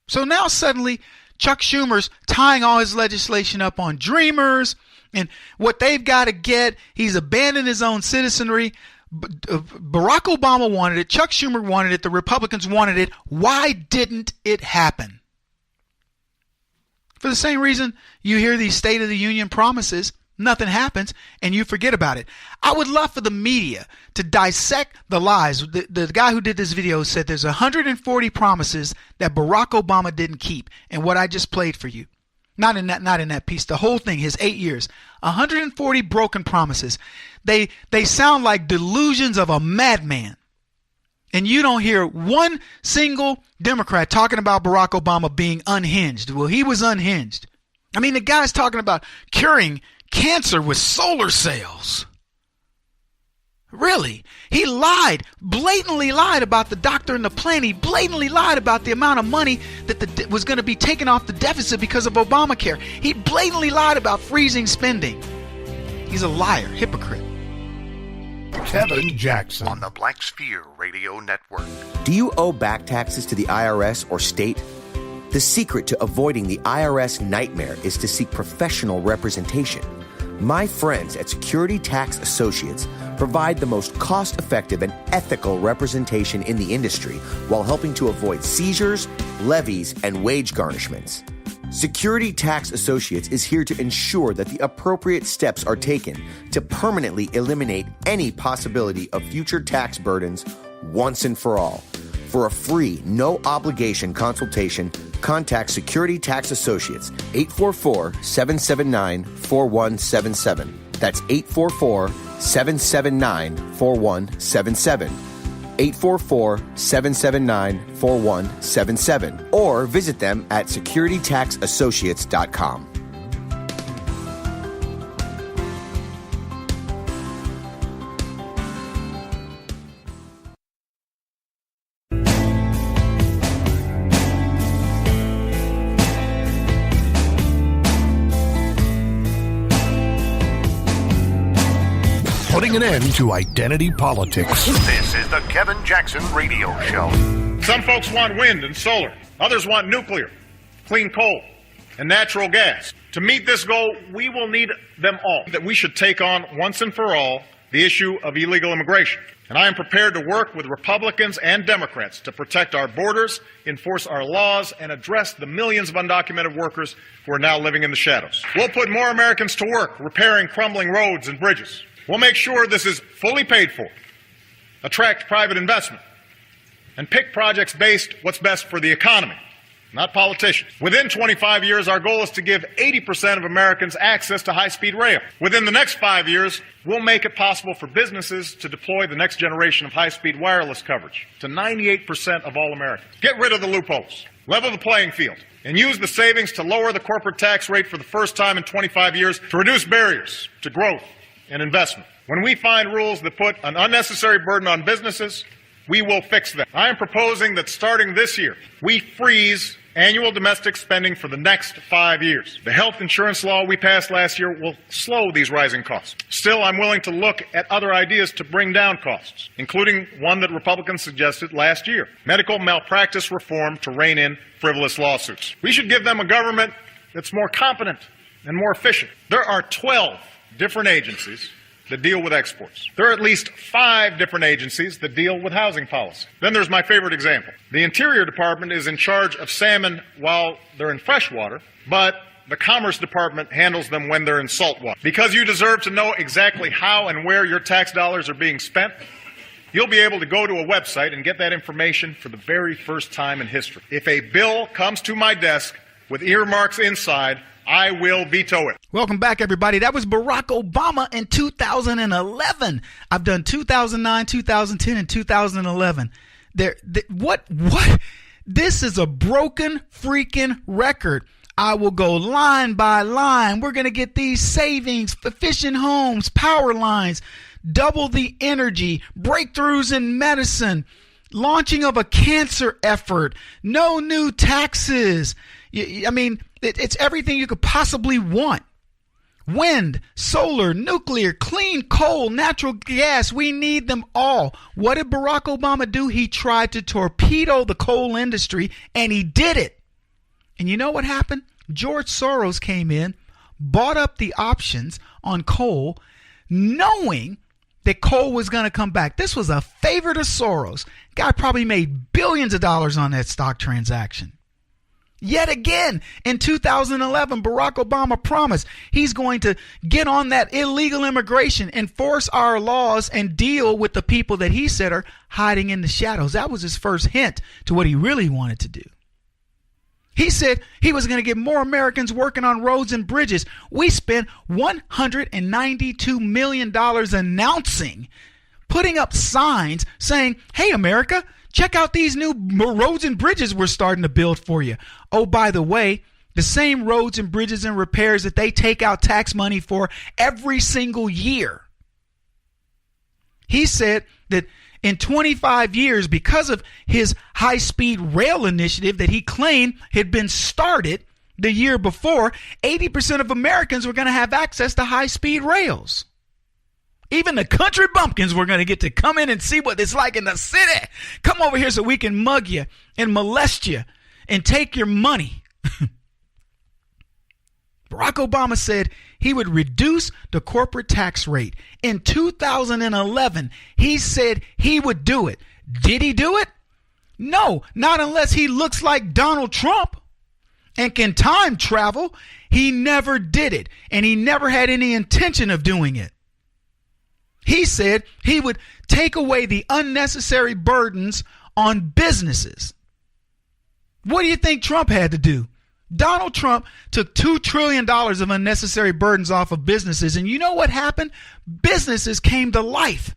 So now suddenly Chuck Schumer's tying all his legislation up on dreamers and what they've got to get. He's abandoned his own citizenry. Barack Obama wanted it. Chuck Schumer wanted it. The Republicans wanted it. Why didn't it happen? For the same reason you hear these State of the Union promises, nothing happens, and you forget about it. I would love for the media to dissect the lies. The guy who did this video said there's 140 promises that Barack Obama didn't keep, and what I just played for you. Not in that piece. The whole thing, his 8 years. 140 broken promises. They sound like delusions of a madman. And you don't hear one single Democrat talking about Barack Obama being unhinged. Well, he was unhinged. I mean, the guy's talking about curing cancer with solar cells. Really? He lied, blatantly lied about the doctor and the plan. He blatantly lied about the amount of money that was going to be taken off the deficit because of Obamacare. He blatantly lied about freezing spending. He's a liar, hypocrite. Kevin Jackson on the Black Sphere Radio Network. Do you owe back taxes to the IRS or state? The secret to avoiding the IRS nightmare is to seek professional representation. My friends at Security Tax Associates provide the most cost-effective and ethical representation in the industry while helping to avoid seizures, levies, and wage garnishments. Security Tax Associates is here to ensure that the appropriate steps are taken to permanently eliminate any possibility of future tax burdens once and for all. For a free, no-obligation consultation, contact Security Tax Associates, 844-779-4177. That's 844-779-4177. 844-779-4177. Or visit them at securitytaxassociates.com. putting an end to identity politics. This is the Kevin Jackson Radio Show. Some folks want wind and solar. Others want nuclear, clean coal, and natural gas. To meet this goal, we will need them all. That we should take on once and for all the issue of illegal immigration. And I am prepared to work with Republicans and Democrats to protect our borders, enforce our laws, and address the millions of undocumented workers who are now living in the shadows. We'll put more Americans to work repairing crumbling roads and bridges. We'll make sure this is fully paid for, attract private investment, and pick projects based what's best for the economy, not politicians. Within 25 years, our goal is to give 80% of Americans access to high-speed rail. Within the next 5 years, we'll make it possible for businesses to deploy the next generation of high-speed wireless coverage to 98% of all Americans. Get rid of the loopholes, level the playing field, and use the savings to lower the corporate tax rate for the first time in 25 years to reduce barriers to growth and investment. When we find rules that put an unnecessary burden on businesses, we will fix them. I am proposing that starting this year, we freeze annual domestic spending for the next 5 years. The health insurance law we passed last year will slow these rising costs. Still, I'm willing to look at other ideas to bring down costs, including one that Republicans suggested last year, medical malpractice reform to rein in frivolous lawsuits. We should give them a government that's more competent and more efficient. There are 12 different agencies that deal with exports. There are at least 5 different agencies that deal with housing policy. Then there's my favorite example. The Interior Department is in charge of salmon while they're in freshwater, but the Commerce Department handles them when they're in saltwater. Because you deserve to know exactly how and where your tax dollars are being spent, you'll be able to go to a website and get that information for the very first time in history. If a bill comes to my desk with earmarks inside, I will veto it. Welcome back, everybody. That was Barack Obama in 2011. I've done 2009, 2010, and 2011. What? This is a broken freaking record. I will go line by line. We're going to get these savings, efficient homes, power lines, double the energy, breakthroughs in medicine, launching of a cancer effort, no new taxes. I mean, it's everything you could possibly want. Wind, solar, nuclear, clean coal, natural gas. We need them all. What did Barack Obama do? He tried to torpedo the coal industry, and he did it. And you know what happened? George Soros came in, bought up the options on coal, knowing that coal was going to come back. This was a favor to Soros. Guy probably made billions of dollars on that stock transaction. Yet again, in 2011, Barack Obama promised he's going to get on that illegal immigration, enforce our laws, and deal with the people that he said are hiding in the shadows. That was his first hint to what he really wanted to do. He said he was going to get more Americans working on roads and bridges. We spent $192 million announcing, putting up signs saying, hey, America, check out these new roads and bridges we're starting to build for you. Oh, by the way, the same roads and bridges and repairs that they take out tax money for every single year. He said that in 25 years, because of his high-speed rail initiative that he claimed had been started the year before, 80% of Americans were going to have access to high-speed rails. Even the country bumpkins were going to get to come in and see what it's like in the city. Come over here so we can mug you and molest you and take your money. Barack Obama said he would reduce the corporate tax rate. In 2011, he said he would do it. Did he do it? No, not unless he looks like Donald Trump and can time travel. He never did it, and he never had any intention of doing it. He said he would take away the unnecessary burdens on businesses. What do you think Trump had to do? Donald Trump took $2 trillion of unnecessary burdens off of businesses. And you know what happened? Businesses came to life.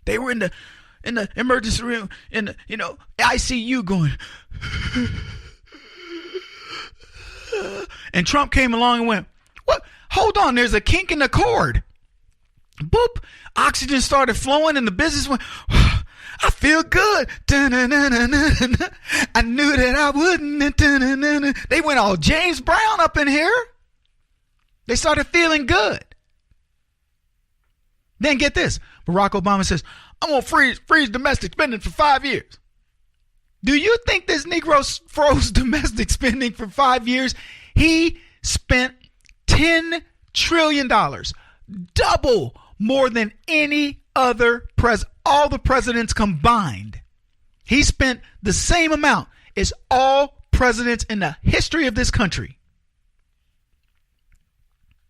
They were in the emergency room, in the, ICU going. And Trump came along and went, what? Hold on, there's a kink in the cord. Boop. Oxygen started flowing and the business went, I feel good. I knew that I wouldn't. They went all James Brown up in here. They started feeling good. Then get this. Barack Obama says, I'm going to freeze domestic spending for 5 years. Do you think this Negro froze domestic spending for 5 years? He spent $10 trillion, double more than any other all the presidents combined. He spent the same amount as all presidents in the history of this country.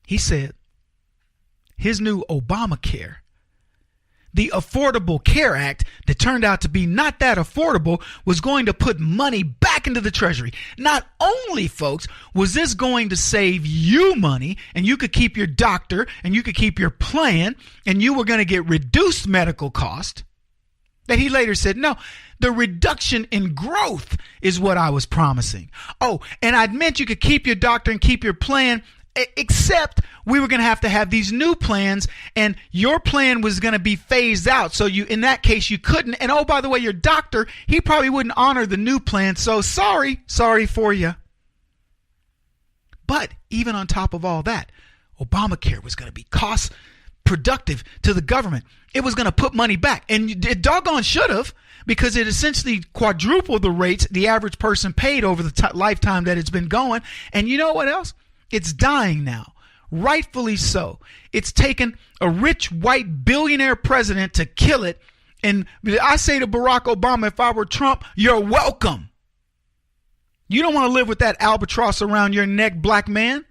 He said his new Obamacare, the Affordable Care Act that turned out to be not that affordable, was going to put money back into the Treasury. Not only, folks, was this going to save you money, and you could keep your doctor, and you could keep your plan, and you were going to get reduced medical cost, that he later said, no, the reduction in growth is what I was promising. Oh, and I'd meant you could keep your doctor and keep your plan, except we were going to have these new plans, and your plan was going to be phased out. So in that case, you couldn't. And oh, by the way, your doctor, he probably wouldn't honor the new plan. So sorry for you. But even on top of all that, Obamacare was going to be cost productive to the government. It was going to put money back, and it doggone should have, because it essentially quadrupled the rates the average person paid over the lifetime that it's been going. And you know what else? It's dying now, rightfully so. It's taken a rich white billionaire president to kill it. And I say to Barack Obama, if I were Trump, you're welcome. You don't want to live with that albatross around your neck, black man.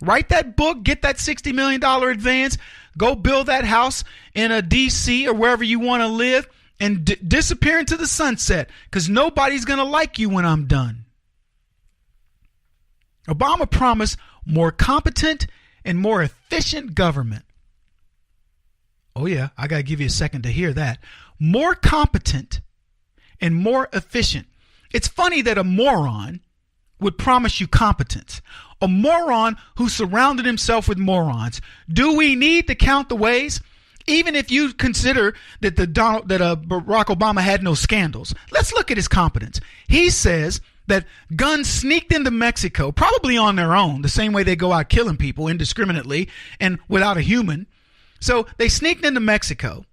Write that book, get that $60 million advance, go build that house in a D.C. or wherever you want to live, and disappear into the sunset, because nobody's going to like you when I'm done. Obama promised more competent and more efficient government. Oh yeah, I got to give you a second to hear that. More competent and more efficient. It's funny that a moron would promise you competence. A moron who surrounded himself with morons. Do we need to count the ways? Even if you consider that Barack Obama had no scandals, let's look at his competence. He says that guns sneaked into Mexico, probably on their own, the same way they go out killing people indiscriminately and without a human. So they sneaked into Mexico,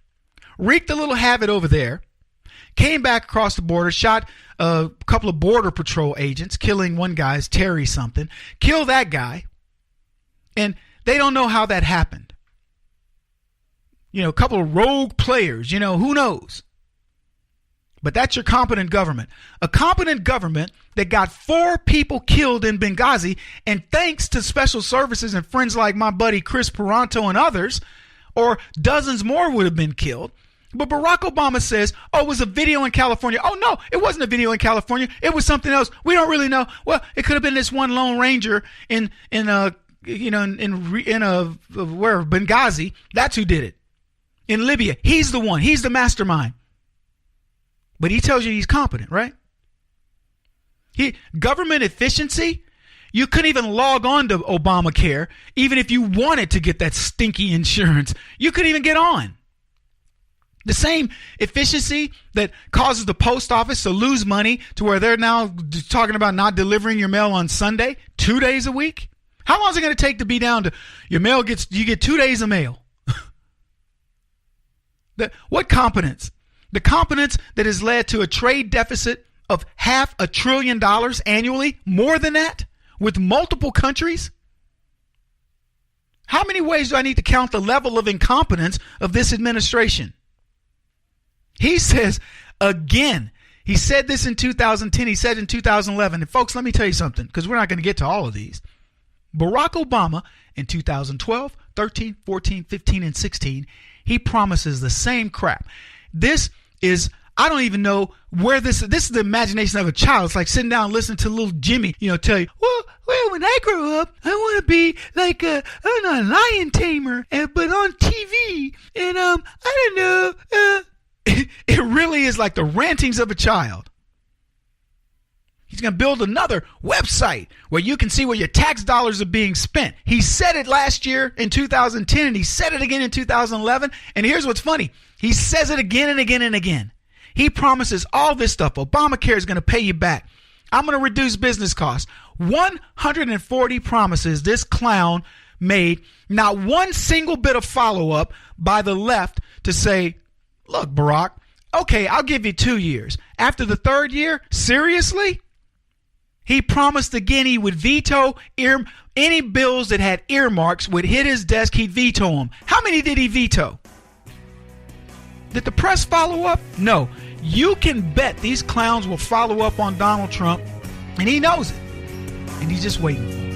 wreaked a little havoc over there, came back across the border, shot a couple of border patrol agents, killing one guy's Terry something, kill that guy, and they don't know how that happened. A couple of rogue players, who knows? But that's your competent government. A competent government that got 4 people killed in Benghazi, and thanks to special services and friends like my buddy Chris Peranto and others, or dozens more would have been killed. But Barack Obama says, oh, it was a video in California. Oh, no, it wasn't a video in California. It was something else. We don't really know. Well, it could have been this one Lone Ranger in Benghazi. That's who did it. In Libya. He's the one. He's the mastermind. But he tells you he's competent, right? Government efficiency, you couldn't even log on to Obamacare, even if you wanted to get that stinky insurance. You couldn't even get on. The same efficiency that causes the post office to lose money to where they're now talking about not delivering your mail on Sunday, 2 days a week. How long is it going to take to be down to you get 2 days of mail? What competence? The competence that has led to a trade deficit of $500 billion annually, more than that, with multiple countries. How many ways do I need to count the level of incompetence of this administration? He says again, he said this in 2010, he said in 2011, and folks, let me tell you something, because we're not going to get to all of these. Barack Obama in 2012, 13, 14, 15, and 16, he promises the same crap. This is, I don't even know where this is the imagination of a child. It's like sitting down and listening to little Jimmy, tell you, well, when I grow up, I want to be like a lion tamer, but on TV. And, I don't know, it really is like the rantings of a child. He's going to build another website where you can see where your tax dollars are being spent. He said it last year in 2010, and he said it again in 2011. And here's what's funny. He says it again and again and again. He promises all this stuff. Obamacare is going to pay you back. I'm going to reduce business costs. 140 promises this clown made not one single bit of follow-up by the left to say, look, Barack, okay, I'll give you 2 years. After the third year, seriously? He promised again he would veto any bills that had earmarks would hit his desk, he'd veto them. How many did he veto? Did the press follow up? No. You can bet these clowns will follow up on Donald Trump, and he knows it. And he's just waiting for it.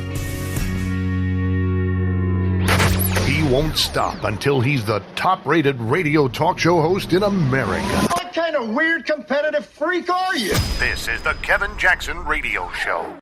He won't stop until he's the top-rated radio talk show host in America. What kind of weird competitive freak are you? This is the Kevin Jackson Radio Show.